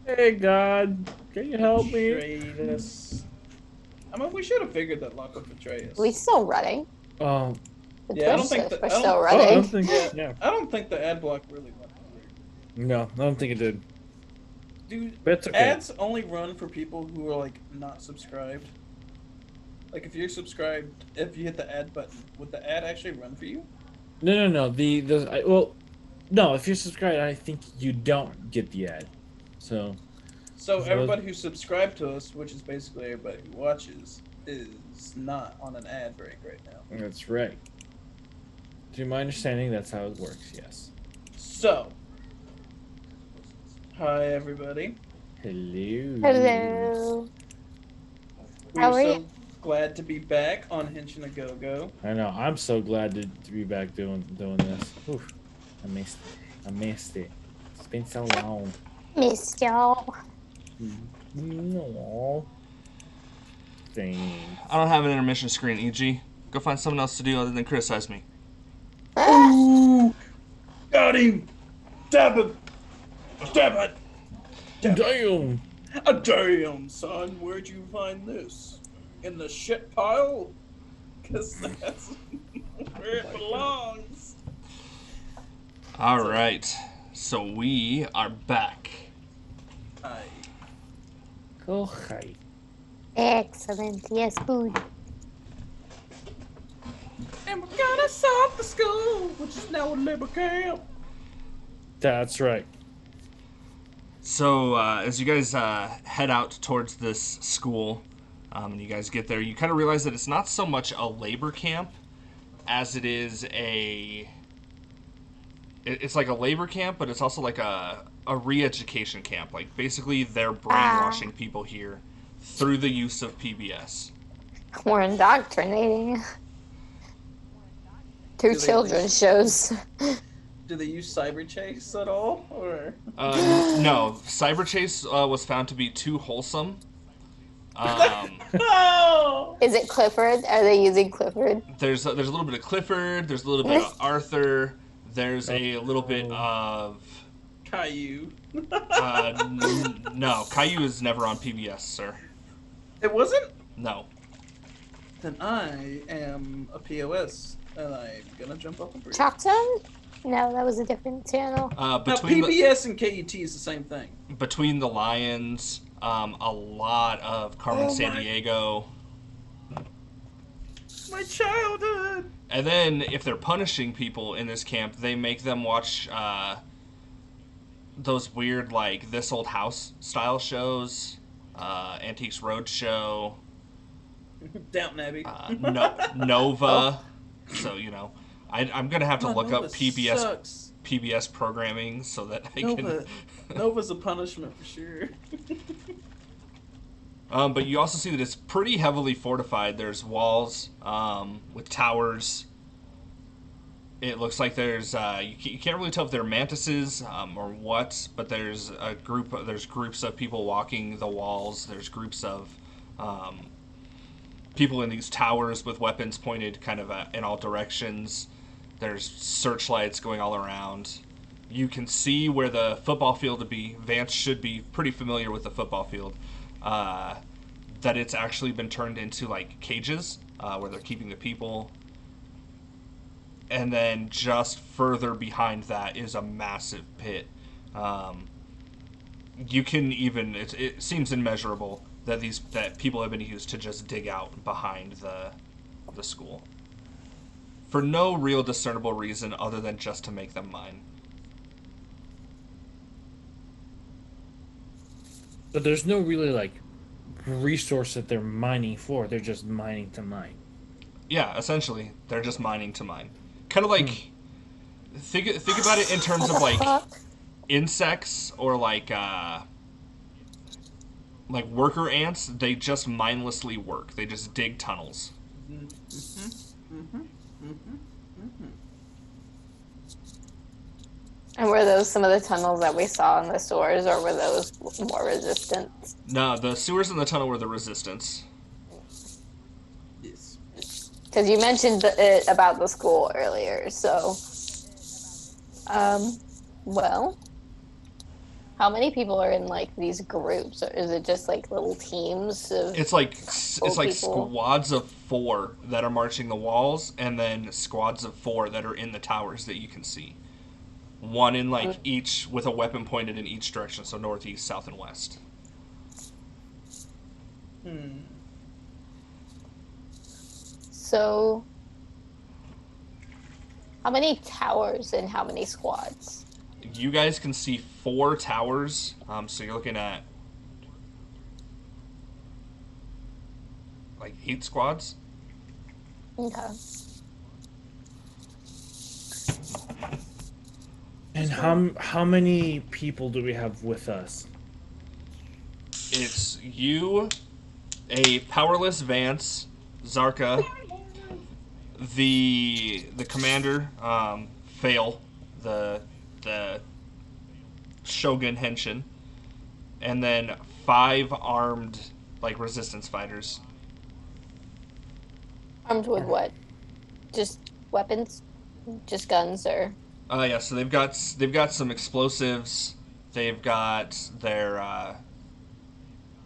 Hey God, can you help me? Betrayed us. I mean, we should have figured that Locke would betray us. We still running. Oh, The Yeah, I don't think Twitch that- we're I still don't- I don't running. think. Yeah. I don't think the ad block really went through. No, I don't think it did. Dude, But it's okay. ads only run for people who are like not subscribed. Like if you're subscribed, if you hit the ad button, would the ad actually run for you? No. Well, no. If you're subscribed, I think you don't get the ad. So So So- everybody who's subscribed to us, which is basically everybody who watches, is not on an ad break right now. that's right. To my understanding, that's how it works. Yes. So, hi everybody. Hello. Hello. We're How are so you? glad to be back on Henshin-A-Go-Go. I know. I'm so glad to be back doing this. Oof. I missed it. It's been so long. Missed y'all. No. Thanks. I don't have an intermission screen, EG. Go find something else to do other than criticize me. Ooh! Got him! Stab him! Stab it! Damn. Damn, son, where'd you find this? In the shit pile? Cause that's where it belongs. All right. So we are back. Aye. Go hi. Excellent. Yes, food. And we're gonna stop the school, which is now a labor camp. That's right. So as you guys head out towards this school, and you guys get there, you kind of realize that it's not so much a labor camp as it is it's like a labor camp, but it's also like a re-education camp. Like basically they're brainwashing people here through the use of PBS. We're indoctrinating. Two Do they- children's shows. Do they use Cyber Chase at all, or? No, Cyber Chase was found to be too wholesome. No! Is it Clifford? Are they using Clifford? There's a little bit of Clifford. There's a little bit of Arthur. There's a little bit of Caillou. no. Caillou is never on PBS, sir. It wasn't? No. Then I am a POS, and I'm gonna jump off a bridge. Chalk Zone? No, that was a different channel. Now, Between PBS and KUT is the same thing. between the Lions, a lot of Carmen Oh San my- Diego, My childhood! and then if they're punishing people in this camp, they make them watch those weird like This Old House style shows, Antiques Roadshow, Downton Abbey. Nova. So I'm gonna have to Oh, look Nova up PBS sucks. PBS programming so that I Nova. can. Nova's a punishment for sure. But you also see that it's pretty heavily fortified. There's walls with towers. It looks like there's you can't really tell if they're mantises or what, but there's there's groups of people walking the walls. There's groups of um, people in these towers with weapons pointed kind of in all directions. There's searchlights going all around. You can see where the football field would be. Vance should be pretty familiar with the football field. That it's actually been turned into like cages where they're keeping the people. And then just further behind that is a massive pit. You can even it seems immeasurable that people have been used to just dig out behind the school for no real discernible reason other than just to make them mine. But there's no really like resource that they're mining for. They're just mining to mine. Yeah, essentially, they're just mining to mine. Kind of like think about it in terms of like insects or like worker ants. They just mindlessly work. They just dig tunnels. And were those some of the tunnels that we saw in the sewers, or were those more resistant? No, the sewers in the tunnel were the resistance. Yes. Because you mentioned it about the school earlier, so... well... How many people are in, like, these groups? Or is it just, like, little teams of... It's like people? squads of 4 that are marching the walls, and then squads of 4 that are in the towers that you can see. One in like each with a weapon pointed in each direction, so northeast, south, and west. So, how many towers and how many squads? You guys can see 4 towers, so you're looking at like 8 squads. Okay. And how many people do we have with us? It's you, a powerless Vance, Zarka, the commander, Fail, the Shogun Henshin, and then 5 armed like resistance fighters. Armed with what? Just weapons? Just guns, or... Yeah, so they've got some explosives. They've got their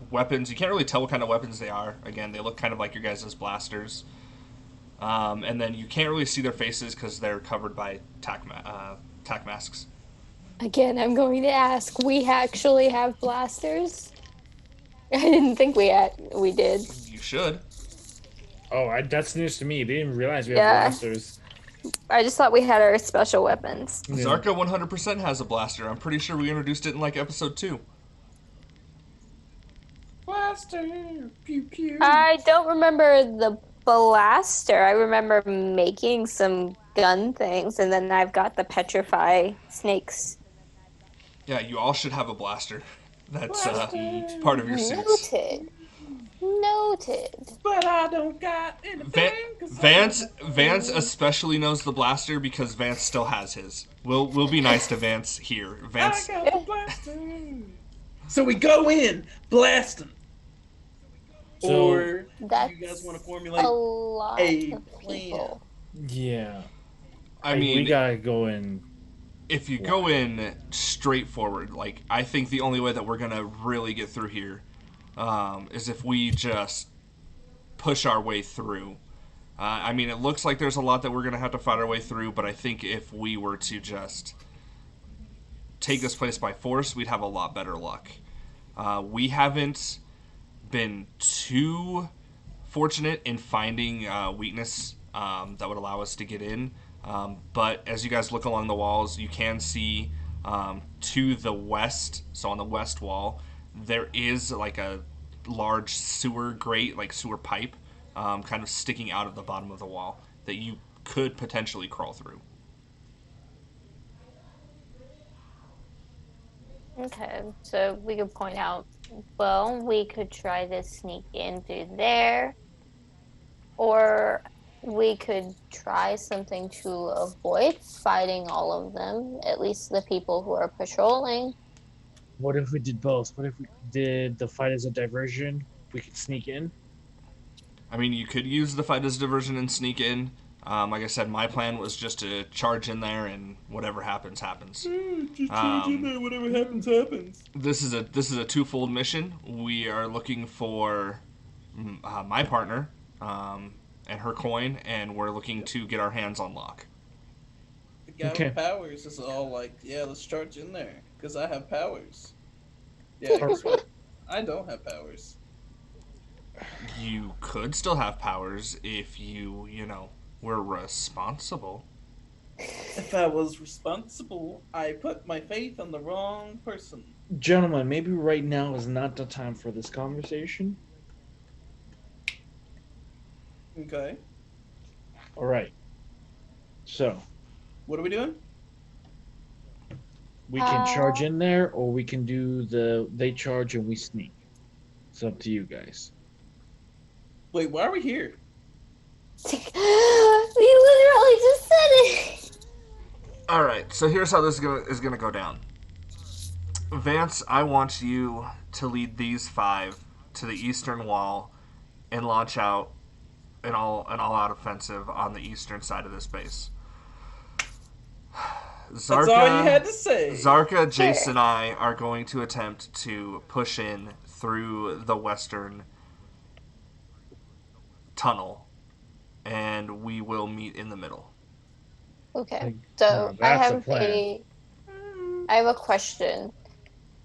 weapons. You can't really tell what kind of weapons they are. Again, they look kind of like your guys' blasters. And then you can't really see their faces because they're covered by tack masks. Again, I'm going to ask, we actually have blasters? I didn't think we did. You should. Oh, that's news to me. They didn't realize we Yeah. have blasters. I just thought we had our special weapons. Yeah. Zarka 100% has a blaster. I'm pretty sure we introduced it in like episode 2. Blaster, pew pew. I don't remember the blaster. I remember making some gun things, and then I've got the petrify snakes. Yeah, you all should have a blaster. That's Blaster. part of your suits. Noted. But I don't got anything. Vance especially knows the blaster because Vance still has his. We'll be nice to Vance here. Vance. I got the blaster. So we go in blasting. So- Or That's you guys want to formulate a lot a of plan? people. Yeah. I mean, we gotta go in. if you go in straightforward, like I think the only way that we're gonna really get through here is if we just push our way through. I mean, it looks like there's a lot that we're gonna have to fight our way through, but I think if we were to just take this place by force, we'd have a lot better luck. We haven't been too fortunate in finding weakness that would allow us to get in. But as you guys look along the walls, you can see to the west, so on the west wall, there is like a large sewer grate, like sewer pipe, kind of sticking out of the bottom of the wall that you could potentially crawl through. Okay, so we could point out, well, we could try to sneak in through there, or we could try something to avoid fighting all of them, at least the people who are patrolling. What if we did both? What if we did the fight as a diversion? We could sneak in. I mean, you could use the fight as a diversion and sneak in. Like I said, my plan was just to charge in there and whatever happens, happens. Just charge in there. Whatever happens, happens. This is a twofold mission. We are looking for my partner and her coin, and we're looking to get our hands on Locke. The guy Okay. with powers is all like, yeah, let's charge in there because I have powers. Yeah, guess what? I don't have powers. You could still have powers if you were responsible. If I was responsible, I put my faith on the wrong person. Gentlemen, maybe right now is not the time for this conversation. Okay. All right. So, What are we doing? we can charge in there, or we can do they charge and we sneak. It's up to you guys. Wait, why are we here? We literally just said it. All right, so here's how this is gonna go down. Vance, I want you to lead these 5 to the eastern wall and launch out an all-out offensive on the eastern side of this base. That's all you had to say. Zarka, Jace, and I are going to attempt to push in through the western tunnel, and we will meet in the middle. Okay, so I that's a have plan. I have a question.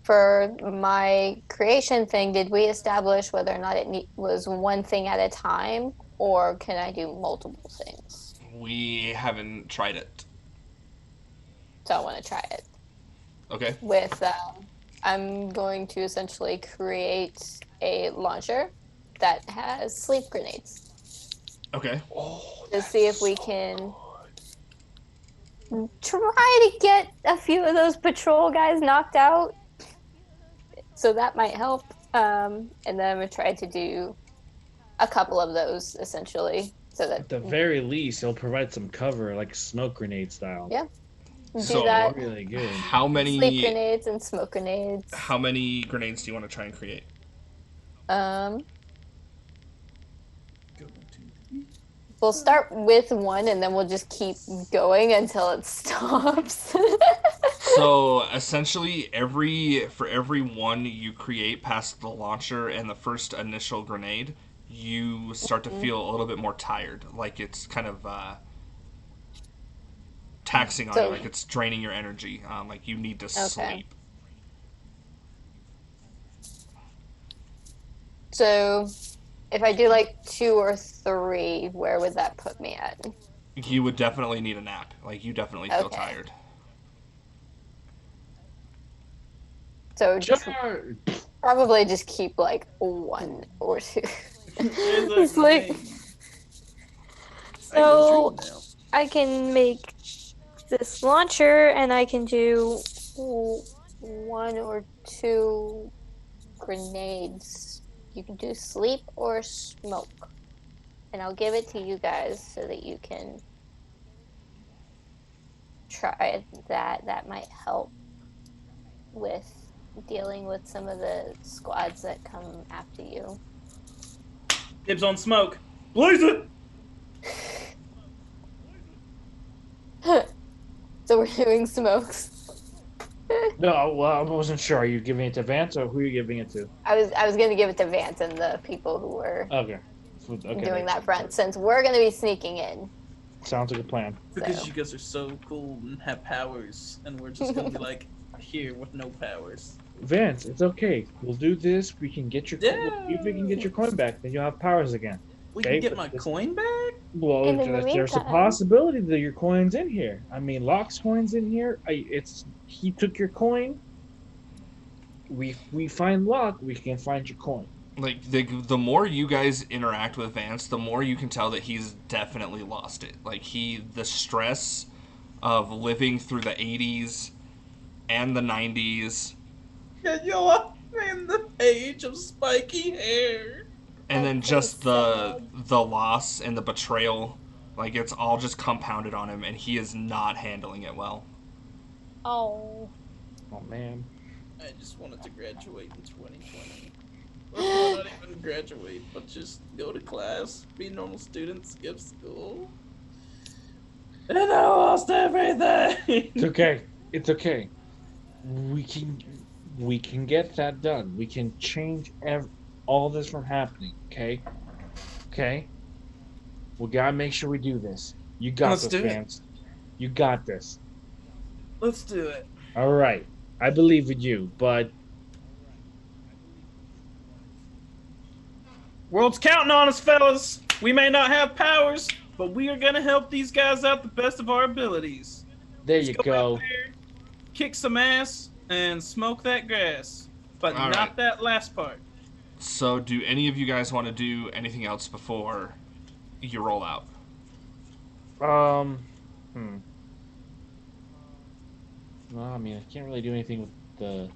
For my creation thing, did we establish whether or not it was one thing at a time, or can I do multiple things? We haven't tried it. So I want to try it. Okay. With, I'm going to essentially create a launcher that has sleep grenades Okay. to see if we can try to get a few of those patrol guys knocked out. So that might help. And then I'm going to try to do a couple of those, essentially. So that At the very least, it'll provide some cover, like smoke grenade style. Yeah. Do So, that. Really good. How many Sleep grenades and smoke grenades. How many grenades do you want to try and create? We'll start with one, and then we'll just keep going until it stops. So essentially, for every one you create past the launcher and the first initial grenade, you start to feel a little bit more tired, like it's kind of taxing on you, like it's draining your energy, like you need to sleep. So, if I do like 2 or 3, where would that put me at? You would definitely need a nap. Like you definitely feel tired. So probably just keep like 1 or 2. It's like, so I can make this launcher, and I can do 1 or 2 grenades. You can do sleep or smoke, and I'll give it to you guys so that you can try that. That might help with dealing with some of the squads that come after you. Dibs on smoke. Blaze it! So we're doing smokes. No, well, I wasn't sure. Are you giving it to Vance, or who are you giving it to? I was gonna give it to Vance and the people who were Okay. doing that front, since we're gonna be sneaking in. Sounds like a plan. Because you guys are so cool and have powers, and we're just gonna be like here with no powers. Vance, it's okay. We'll do this. We can get your if we can get your coin back, then you'll have powers again. We can get my coin back? Well, In the there's a meantime- possibility that your coin's in here. I mean, Locke's coin's in here. He took your coin. We find Locke, we can find your coin. Like the more you guys interact with Vance, the more you can tell that he's definitely lost it. Like the stress of living through the 80s and the 90s. Yeah, yo, I'm in the age of spiky hair. And then just the loss and the betrayal Like, it's all just compounded on him, and he is not handling it well. Oh. Oh man. I just wanted to graduate in 2020. Or no, not even graduate, but just go to class, be normal students, skip school. And I lost everything! It's okay. It's okay. We can get that done. We can change all this from happening. Okay. Okay. We gotta make sure we do this. You got Let's this, do it. Vance. You got this. Let's do it. All right. I believe in you, but World's counting on us, fellas. We may not have powers, but we are gonna help these guys out the best of our abilities. there Let's you out go. there, kick some ass, and smoke that grass. But All not right. that last part. So, do any of you guys want to do anything else before you roll out? Hmm. Well, I mean, I can't really do anything with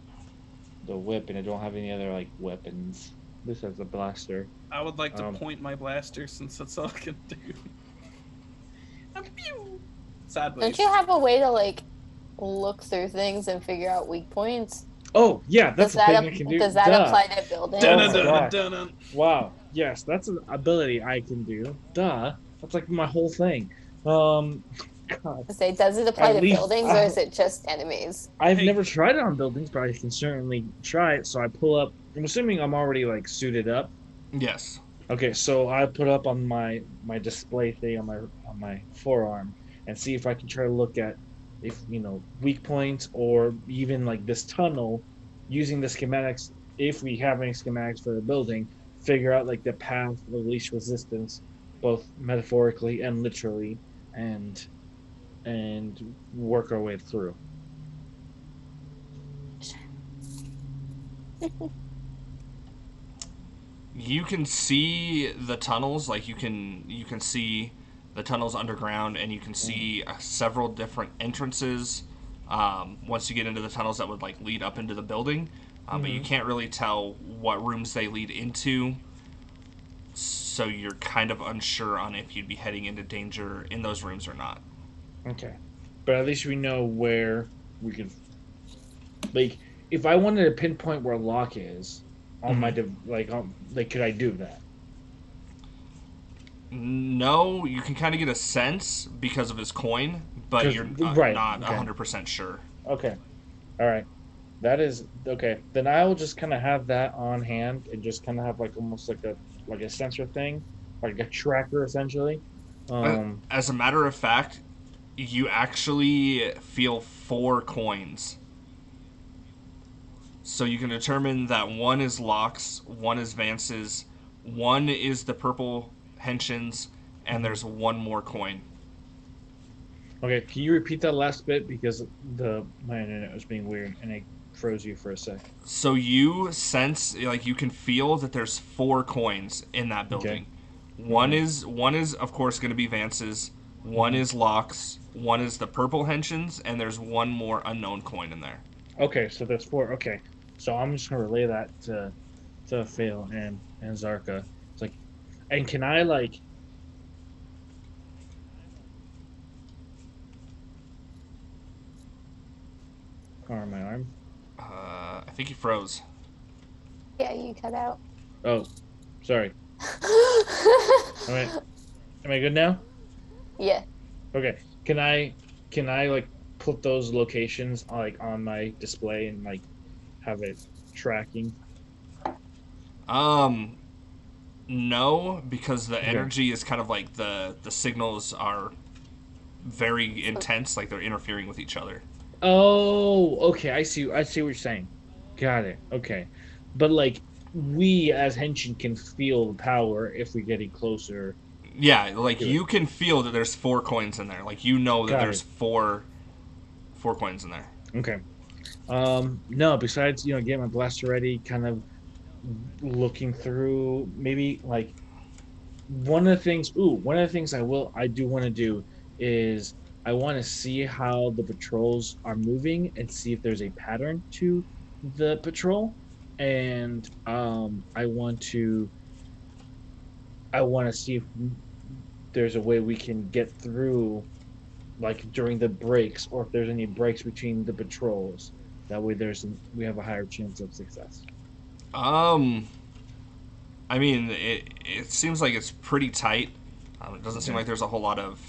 the whip, and I don't have any other like weapons. This has a blaster. I would like to Um, point my blaster since that's all I can do. Pew! Sideways. Don't you have a way to like look through things and figure out weak points? Oh yeah, that's Does a thing that I can do. does that Duh. apply to buildings? Oh Dun, my dun, God. dun, dun. Wow. Yes, that's an ability I can do. Duh. That's like my whole thing. God. Say, does it apply At to least buildings or is it just enemies? I've Hey. never tried it on buildings, but I can certainly try it. So I pull up. I'm assuming I'm already like suited up. Yes. Okay, so I put up on my display thing on my forearm and see if I can try to look at if weak points or even like this tunnel using the schematics. If we have any schematics for the building, figure out like the path of least resistance, both metaphorically and literally, and work our way through. You can see the tunnels, like you can see the tunnels underground, and you can see several different entrances. Once you get into the tunnels that would like lead up into the building, but you can't really tell what rooms they lead into. So you're kind of unsure on if you'd be heading into danger in those rooms or not. Okay, but at least we know where we can. Like, if I wanted to pinpoint where Locke is on my could I do that? No, you can kind of get a sense because of his coin, but 'Cause- you're right, not okay. 100% sure. Okay, all right, that is okay. Then I will just kind of have that on hand and just kind of have like almost like a sensor thing, like a tracker essentially. As a matter of fact, you actually feel 4 coins. So you can determine that one is Locke's, one is Vance's, one is the purple Henshin's, and there's one more coin. Okay, can you repeat that last bit because my internet was being weird and it froze you for a sec. So you sense, like you can feel that there's 4 coins in that building. Okay. One is of course going to be Vance's, one is Locke's, one is the purple Henshin's, and there's one more unknown coin in there. Okay, so that's 4. Okay, so I'm just gonna relay that to Phil and Zarka. It's like, and can I like? Arm my arm. I think he froze. Yeah, you cut out. Oh, sorry. All right. Am I good now? Yeah. Okay. Can I like put those locations like on my display and like have it tracking? No, because the energy is kind of like the signals are very intense, like they're interfering with each other. Oh, okay. I see what you're saying. Got it. Okay. But like we as Henshin can feel the power if we get it closer. Yeah, like Good. you can feel that there's 4 coins in there. Like you know that Got there's it. four coins in there. Okay. No, besides, getting my blaster ready, kind of looking through maybe like one of the things I do want to do is I want to see how the patrols are moving and see if there's a pattern to the patrol. And I want to see if there's a way we can get through, like during the breaks, or if there's any breaks between the patrols. That way, we have a higher chance of success. I mean, it seems like it's pretty tight. It doesn't seem like there's a whole lot of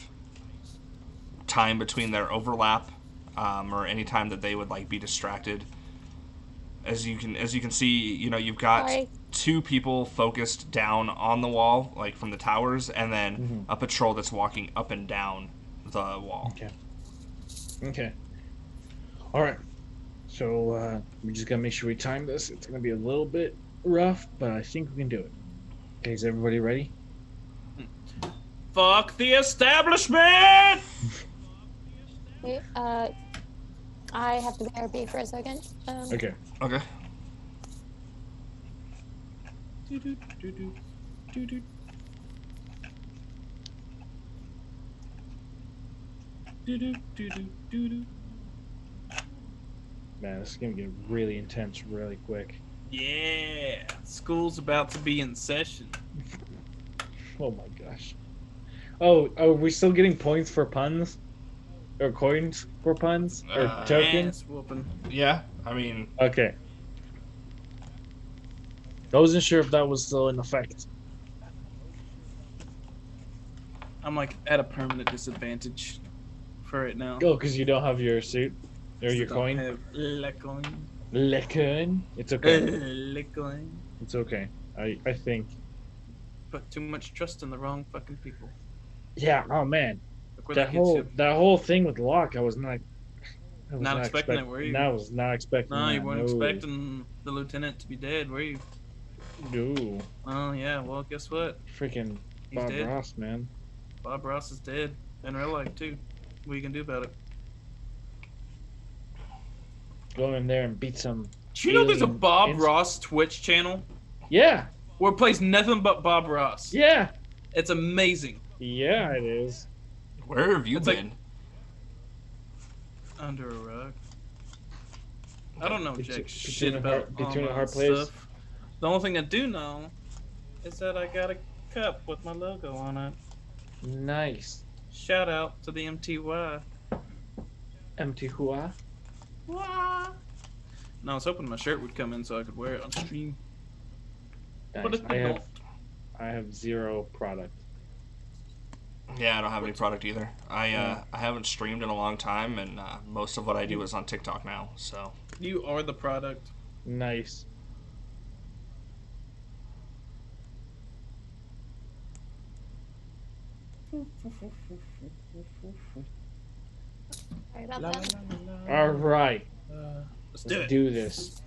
time between their overlap, or any time that they would like be distracted. As you can see, you've got Hi. 2 people focused down on the wall, like from the towers, and then a patrol that's walking up and down the wall. Okay. All right. So we just gotta make sure we time this. It's gonna be a little bit rough, but I think we can do it. Okay, is everybody ready? Fuck the establishment! Okay, I have to BRB for a second. Okay. Okay. Man, this is gonna get really intense really quick. Yeah, school's about to be in session. Oh my gosh. Oh, are we still getting points for puns? Or coins for puns? Or tokens? Ass whooping. Yeah, I mean, Okay. I wasn't sure if that was still in effect. I'm like at a permanent disadvantage for it now. Oh, because you don't have your suit? Or your Don't coin? have le coin. Le coin? It's okay. Le coin. It's okay. I think. Put too much trust in the wrong fucking people. Yeah, oh man. Look where That that gets you. whole thing with Locke, I was not Expecting it, were you? No, I was not expecting No, that. you weren't expecting the lieutenant to be dead, were you? No. Oh yeah, well guess what? Freaking He's Bob dead. Ross, man. Bob Ross is dead in real life too. What are you gonna do about it? Go in there and beat some. Do you know there's a alien Bob ins- Ross Twitch channel Yeah, where it plays nothing but Bob Ross? yeah, It's amazing. yeah. It is. where have you It's like- been? Under a rug. I don't know Between- jack shit between the about hard- between the online hard plays. stuff. The only thing I do know is that I got a cup with my logo on it. Nice. Shout out to the MTY. Empty Hua. Wah. No, I was hoping my shirt would come in so I could wear it on stream. But Nice. it did not. I have 0 product. Yeah, I don't have any product either. I haven't streamed in a long time, and most of what I do is on TikTok now. So You are the product. Nice. Sorry about that. All right. Let's do Let's it. do this.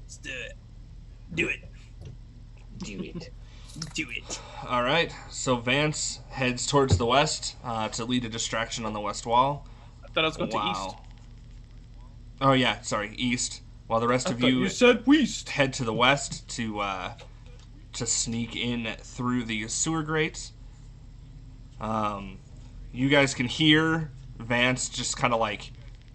Let's do it. Do it. Do it. Do it. all right. So Vance heads towards the west to lead a distraction on the west wall. I thought I was going to east. Wow. Oh yeah, sorry, east. While the rest I of thought you you said west. head to the west to sneak in through the sewer grates. You guys can hear Vance just kind of like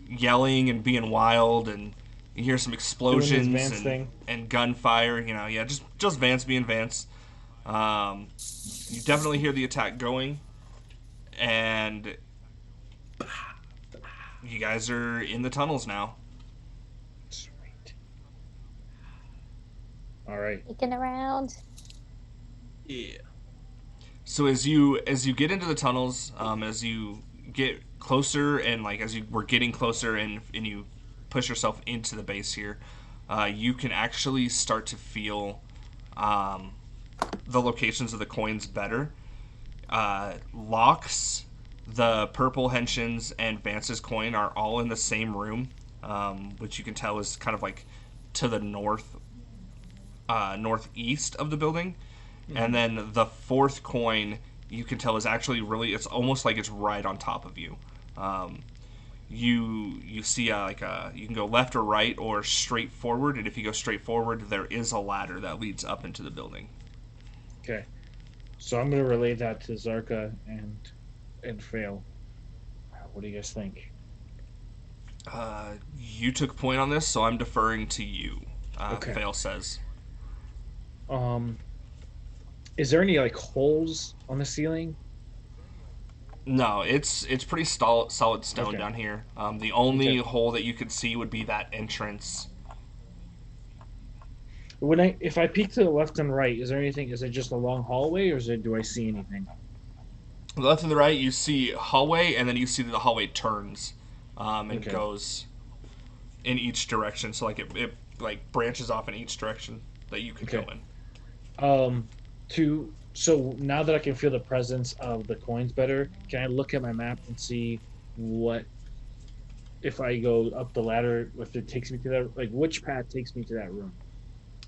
yelling and being wild, and you hear some explosions Vance thing. and gunfire. Yeah, just Vance being Vance. You definitely hear the attack going, and you guys are in the tunnels now. Sweet. All right. Sneaking around. Yeah. So as you get into the tunnels, as you get closer and like as you were getting closer and you push yourself into the base here, you can actually start to feel the locations of the coins better. Locke's, the purple Henshin's, and Vance's coin are all in the same room, which you can tell is kind of like to the northeast of the building. And then the 4th coin, you can tell, is actually it's almost like it's right on top of you. You see you can go left or right or straight forward, and if you go straight forward, there is a ladder that leads up into the building. Okay. So I'm gonna relay that to Zarka and Fail. What do you guys think? You took point on this, so I'm deferring to you. Okay. Fail says. Is there any like holes on the ceiling? No, it's pretty solid stone Okay. down here. The only Okay. hole that you could see would be that entrance. If I peek to the left and right, is there anything? Is it just a long hallway, or do I see anything? The left and the right, you see hallway, and then you see that the hallway turns, and Okay. goes in each direction. So like it like branches off in each direction that you could go Okay. in. So now that I can feel the presence of the coins better, can I look at my map and see what if I go up the ladder, if it takes me to that, like which path takes me to that room?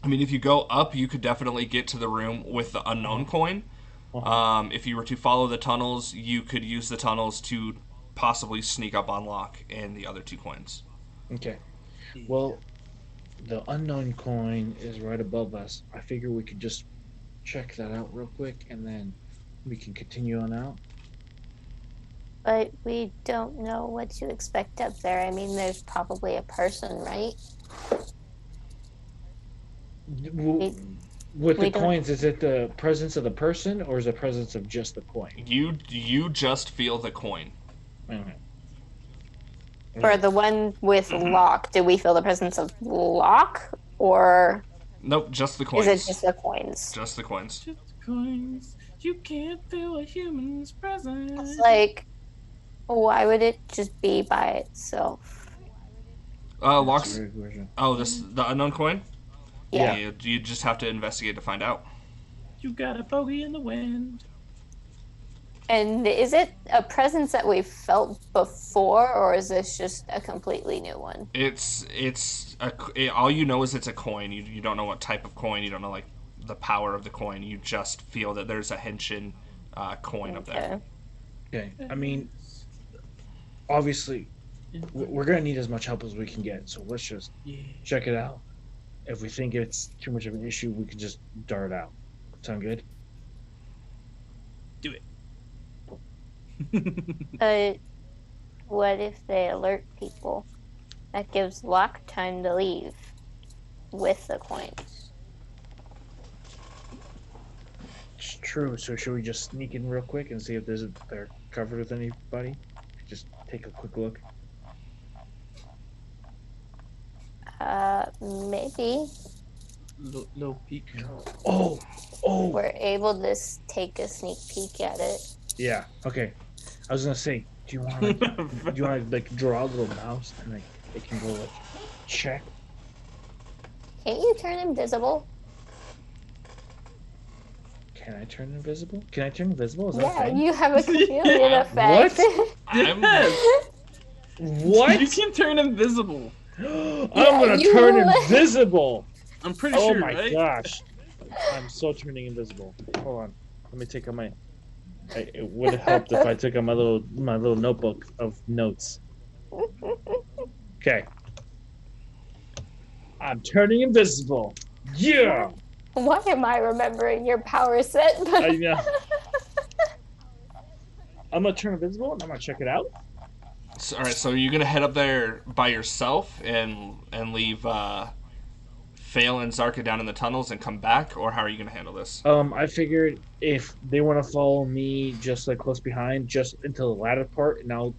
I mean, if you go up, you could definitely get to the room with the Uh-huh. unknown coin. Uh-huh. If you were to follow the tunnels, you could use the tunnels to possibly sneak up on Locke and the other two coins. Okay. Well, the unknown coin is right above us. I figure we could just check that out real quick and then we can continue on out. But we don't know what to expect up there. I mean, there's probably a person, right? W- With the we don't. coins, is it the presence of the person or is it the presence of just the coin? You just feel the coin. Okay. For the one with Locke, do we feel the presence of Locke, or Nope, just the coins. is it just the coins? Just the coins. Just coins. You can't feel a human's presence. It's like, why would it just be by itself? Locke's. That's a very good question. Oh, the unknown coin. Yeah. You just have to investigate to find out. You got a bogey in the wind. And is it a presence that we've felt before, or is this just a completely new one? All you know is it's a coin. You don't know what type of coin. You don't know like the power of the coin. You just feel that there's a Henshin coin up there. Okay. I mean, obviously, we're gonna need as much help as we can get. So let's just check it out. If we think it's too much of an issue, we can just dart out. Sound good? Do it. What if they alert people? That gives Locke time to leave with the coins. It's true. So should we just sneak in real quick and see if they're covered with anybody? Just take a quick look. Maybe Little peek. Oh, we're able to take a sneak peek at it. yeah. Okay. I was gonna say, do you want to like draw a little mouse and like it can go like check? Can't you turn invisible? Can I turn invisible? Can I turn invisible? Is that a Yeah, thing? you have a chameleon effect. What? You can turn invisible. I'm gonna you turn will. invisible. I'm pretty Oh sure, my right? gosh. I'm so turning invisible. Hold on. Let me take out my. It would have helped if I took out my little notebook of notes. Okay. I'm turning invisible. Yeah. Why am I remembering your power set? I know. I'm gonna turn invisible and I'm gonna check it out. All right, so you're gonna head up there by yourself and leave Fail and Zarka down in the tunnels and come back, or how are you gonna handle this? I figured if they want to follow me just like close behind, just until the ladder part, and I'll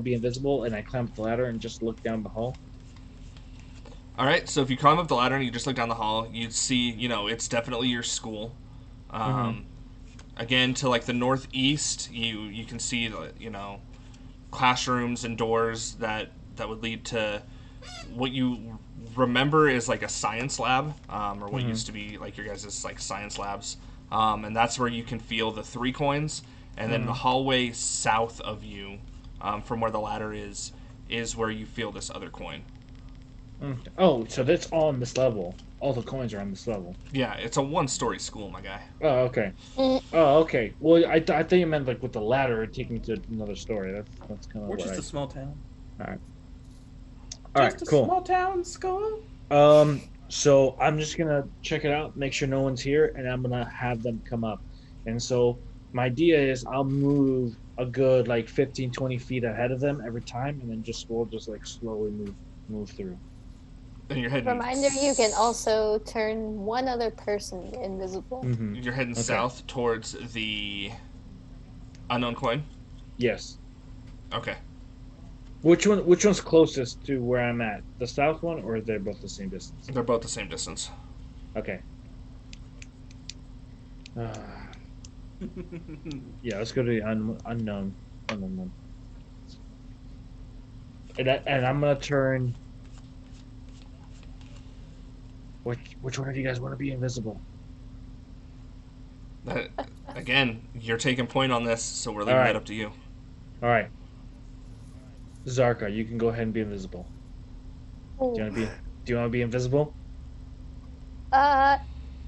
be invisible, and I climb up the ladder and just look down the hall. All right, so if you climb up the ladder and you just look down the hall, you'd see, it's definitely your school. Again, to like the northeast, you can see, classrooms and doors that would lead to what you remember is like a science lab, or what used to be like your guys' like science labs, and that's where you can feel the 3 coins, and then the hallway south of you, from where the ladder is where you feel this other coin. Oh, so that's on this level. All the coins are on this level. Yeah, it's a 1-story school, my guy. Oh, okay. Oh, okay. Well, I thought you meant like with the ladder taking to another story. That's kind of We're what just a small town. All right. All right, Just a cool. small town school. So I'm just gonna check it out, make sure no one's here, and I'm gonna have them come up. And so my idea is I'll move a good like 15, 20 feet ahead of them every time, and then we'll just like slowly move through. And you're heading. Reminder: you can also turn one other person invisible. Mm-hmm. You're heading south towards the unknown coin. Yes. Okay. Which one? Which one's closest to where I'm at? The south one, or they're both the same distance? They're both the same distance. Okay. Yeah, let's go to the unknown one. And I'm gonna turn. Which one of you guys want to be invisible? That, again, you're taking point on this, so we're leaving All right. that up to you. All right. Zarka, you can go ahead and be invisible. Do you want to be? Do you want to be invisible?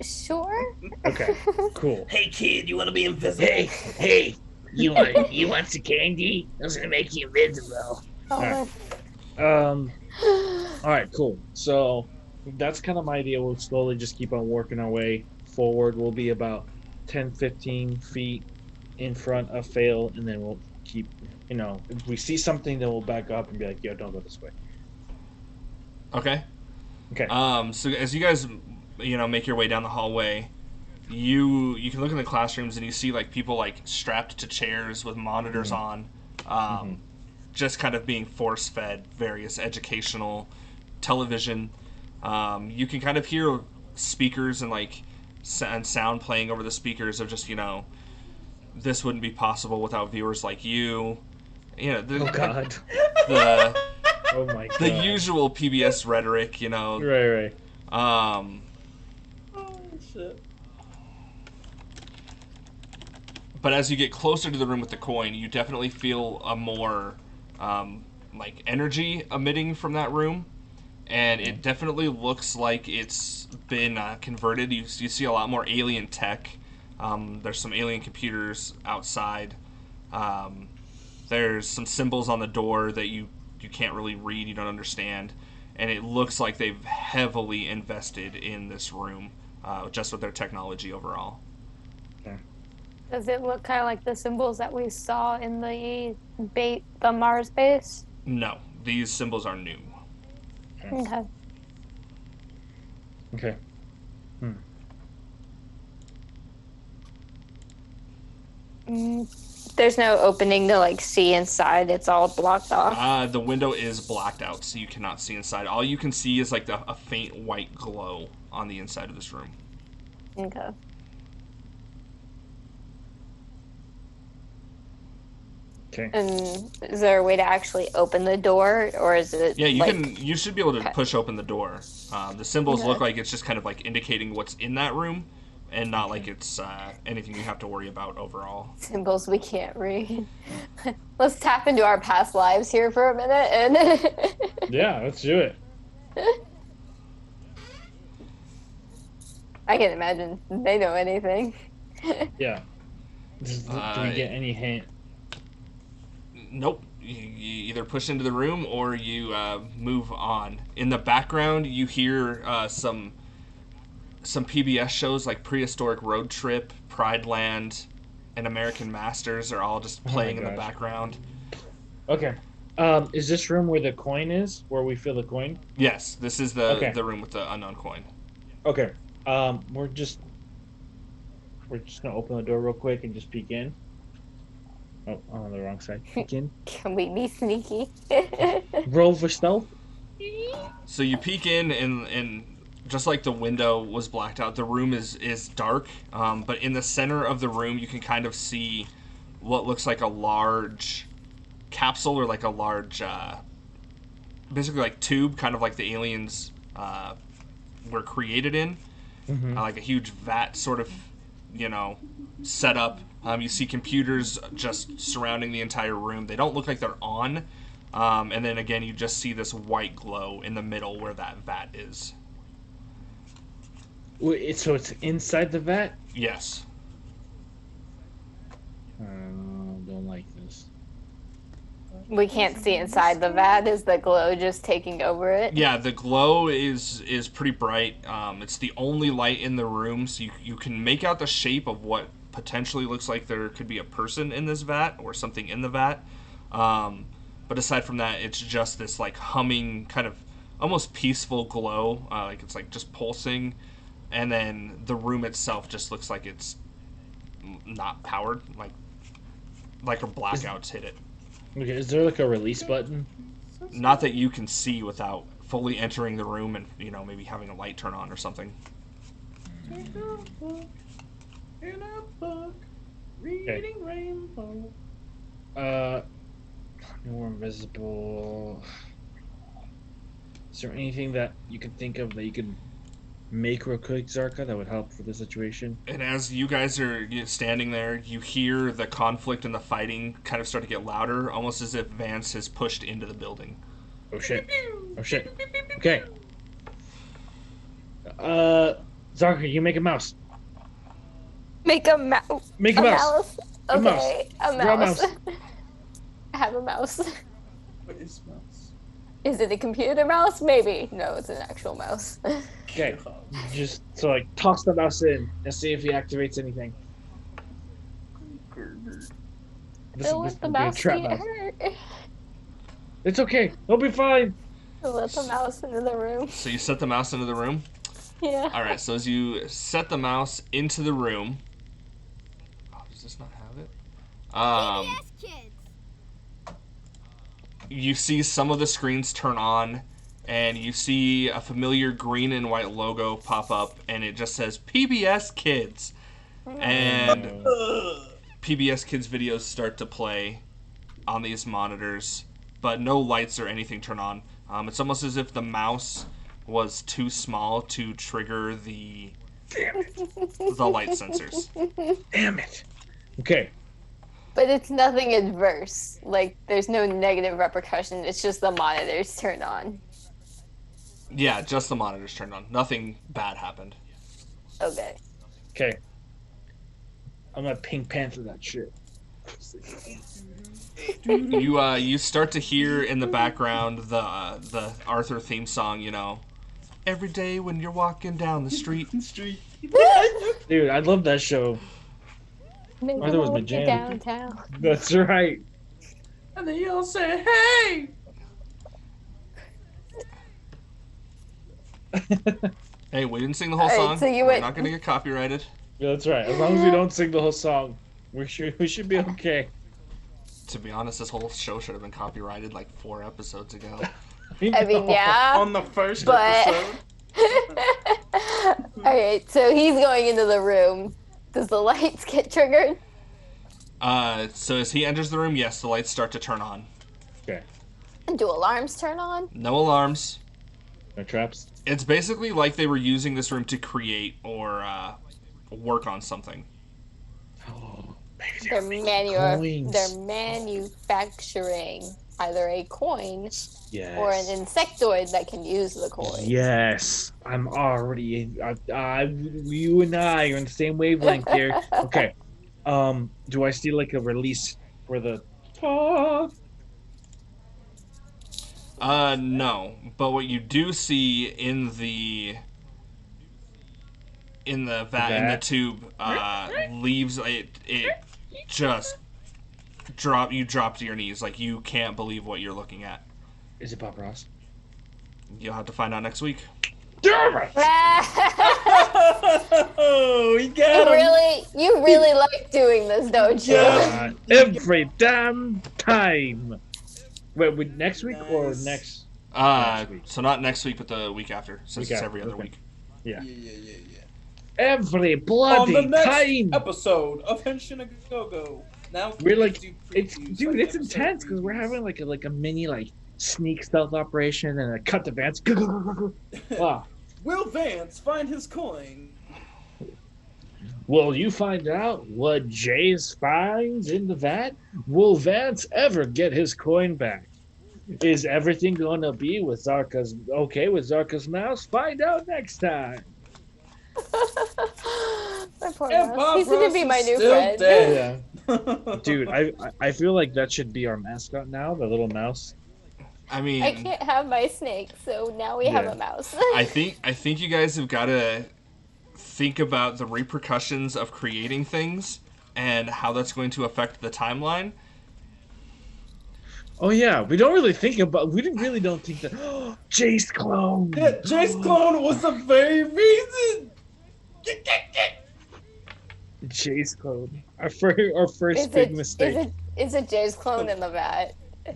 Sure. Okay. Cool. Hey kid, you want to be invisible? Hey, you want some candy? I'm gonna make you invisible. Oh, Alright. All right. Cool. So that's kind of my idea. We'll slowly just keep on working our way forward. We'll be about 10, 15 feet in front of Fail, and then we'll keep. If we see something, then we'll back up and be like, "Yo, don't go this way." Okay. Okay. So as you guys, make your way down the hallway, you can look in the classrooms and you see like people like strapped to chairs with monitors on, just kind of being force fed various educational television. You can kind of hear speakers and like sound playing over the speakers of just this wouldn't be possible without viewers like you. Oh God. the Oh my God. the usual PBS rhetoric, Right. Um, Oh shit. but as you get closer to the room with the coin, you definitely feel a more like energy emitting from that room, and it definitely looks like it's been converted. You see a lot more alien tech. There's some alien computers outside. There's some symbols on the door that you can't really read, you don't understand, and it looks like they've heavily invested in this room, just with their technology overall. does it look kind of like the symbols that we saw in the Mars base? No, these symbols are new. Okay. Okay. There's no opening to like see inside. It's all blocked off. The window is blacked out, so you cannot see inside. All you can see is like a faint white glow on the inside of this room. Okay. Okay. And is there a way to actually open the door, or is it? Yeah, like, you should be able to Okay. push open the door. The symbols Okay. look like it's just kind of like indicating what's in that room, and not like it's anything you have to worry about overall. Symbols we can't read. Let's tap into our past lives here for a minute and Yeah, let's do it. I can imagine they know anything. Yeah. Do we get any hint? Nope. You either push into the room or you move on. In the background, you hear some PBS shows like Prehistoric Road Trip, Pride Land, and American Masters are all just playing in the gosh. background. Okay. Is this room where the coin is? Where we feel the coin? Yes, this is the Okay. room with the unknown coin. Okay. We're just gonna open the door real quick and just peek in. Oh, I'm on the wrong side. Peek in. Can we be sneaky? Roll for stealth. So you peek in, and just like the window was blacked out, the room is dark. But in the center of the room, you can kind of see what looks like a large capsule, or like a large, basically like tube, kind of like the aliens were created in. Like a huge vat sort of, set up. You see computers just surrounding the entire room. They don't look like they're on. And then again, you just see this white glow in the middle where that vat is. So it's inside the vat? Yes. Don't like this. We can't see inside the vat. Is the glow just taking over it? Yeah, the glow is pretty bright. It's the only light in the room, so you can make out the shape of what potentially looks like there could be a person in this vat or something in the vat. But aside from that, it's just this like humming, kind of almost peaceful glow. Like it's like just pulsing, and then the room itself just looks like it's not powered. Like like her blackouts hit it. Okay, is there like a release button? Not that you can see without fully entering the room and, maybe having a light turn on or something. In a book, reading rainbow. More invisible. Is there anything that you can think of that you could make real quick, Zarka, that would help for the situation? And as you guys are standing there, you hear the conflict and the fighting kind of start to get louder, almost as if Vance has pushed into the building. Oh shit. Oh shit. Okay. Zarka, you make a mouse. Make a mouse. Make a mouse. A mouse. Okay, a Draw a mouse. mouse. I have a mouse. What is mouse? Is it a computer mouse? Maybe. No, it's an actual mouse. Okay. Just toss the mouse in and see if he activates anything. Don't let the would be a mouse trap get mouse. hurt. It's okay. He'll be fine. Let the mouse into the room. So you set the mouse into the room? Yeah. Alright, so as you set the mouse into the room... Oh, does this not have it? You see some of the screens turn on, and you see a familiar green and white logo pop up, and it just says PBS Kids. And PBS Kids videos start to play on these monitors, but no lights or anything turn on. It's almost as if the mouse was too small to trigger the light sensors. Damn it. Okay. But it's nothing adverse. Like, there's no negative repercussion. It's just the monitors turn on. Yeah, just the monitors turned on. Nothing bad happened. Okay. Okay. I'm gonna Pink Panther that shit. You start to hear in the background the Arthur theme song, every day when you're walking down the street. Dude, I love that show. Make Arthur was my it jam. downtown. That's right. And they all say, "Hey!" Hey, we didn't sing the whole Alright, song. so you We're went- not gonna get copyrighted. Yeah, that's right. As long as we don't sing the whole song, we should be okay. To be honest, this whole show should have been copyrighted like 4 episodes ago. I mean, yeah. On the first But- episode. Alright, so he's going into the room. Does the lights get triggered? So as he enters the room, yes, the lights start to turn on. Okay. Do alarms turn on? No alarms. No traps. It's basically like they were using this room to create or work on something. Oh, maybe They're, coins. they're manufacturing either a coin Yes. or an insectoid that can use the coin. Yes. I'm already. You and I are on the same wavelength here. Okay. Do I see like a release for the? No. But what you do see in the vat, in the Vat? tube, leaves it just you drop to your knees, like you can't believe what you're looking at. Is it Bob Ross? You'll have to find out next week. Damn it! Oh, we got him. You really like doing this, don't you? Yeah. Every damn time. Wait, next week or Nice. next? Next week. So not next week, but the week after, since Week it's after, every other okay. week. Yeah. Yeah. Every On the bloody next time. episode of Henshin-A-Go-Go. Now We're like, do it's previews, dude, like it's episode intense because we're having like a mini sneak stealth operation and a cut to Vance. Wow. Will Vance find his coin? Will you find out what Jace finds in the vat? Will Vance ever get his coin back? Is everything gonna be with Zarka's mouse? Find out next time. My poor And mouse. Bob He's gonna be Ross my is new still friend. dead. Dude, I feel like that should be our mascot now, the little mouse. I mean, I can't have my snake, so now we have Yeah. a mouse. I think you guys have got to think about the repercussions of creating things and how that's going to affect the timeline. Oh yeah, we don't really think that. Jace clone. Yeah, Jace clone was the very reason. Jace clone. Our first big mistake. Is a Jay's clone in the vat?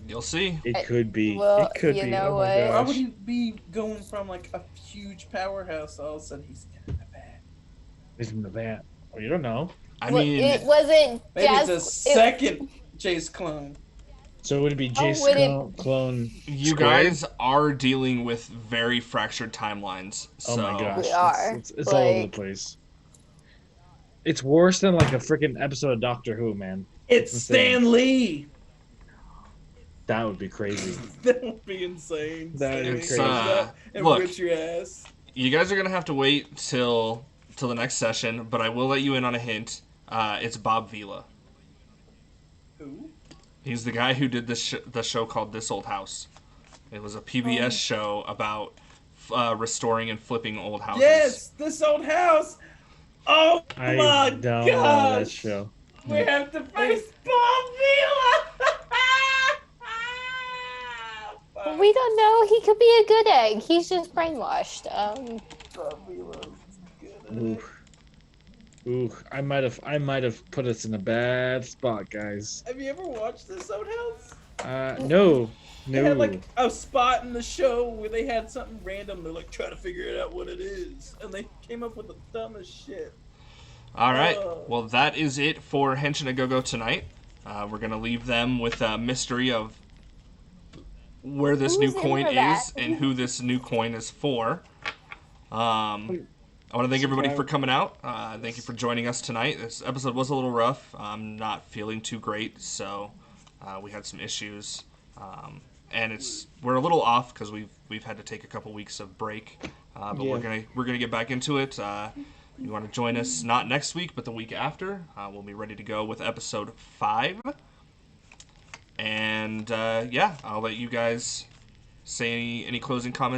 You'll see. It could be. Well, it could you be. know Oh my what? Why gosh. would he be going from like a huge powerhouse all of a sudden he's in the back? He's in the van. Well, you don't know. I Well, mean, it wasn't Maybe Jazz. it's a second Jace clone. So would it be Jace would it- clone? you squared? guys are dealing with very fractured timelines. Oh my so- gosh. We are, It's all over the like- place. It's worse than like a freaking episode of Doctor Who, man. It's insane. Stan Lee. That would be crazy. That would be insane. That would be Stan Lee crazy. comes up and Look. whips your ass. You guys are gonna have to wait till the next session, but I will let you in on a hint. It's Bob Vila. Who? He's the guy who did the show called This Old House. It was a PBS show about restoring and flipping old houses. Yes, This Old House. Oh I my don't know that gosh. show. We have to face Bob Vila. We don't know. He could be a good egg. He's just brainwashed. Bob Vila's good. Ooh, I might have put us in a bad spot, guys. Have you ever watched This Old House? No. They had like a spot in the show where they had something random. They're like trying to figure it out what it is, and they came up with the dumbest shit. All right. Oh. Well, that is it for Henshin-A-Go-Go tonight. We're gonna leave them with a mystery of where this Who's new in coin her is vat? and who this new coin is for. I want to thank everybody for coming out. Thank you for joining us tonight. This episode was a little rough. I'm not feeling too great, so we had some issues, and we're a little off because we've had to take a couple weeks of break, but we're gonna get back into it. You want to join us not next week, but the week after? We'll be ready to go with episode 5. And I'll let you guys say any closing comments.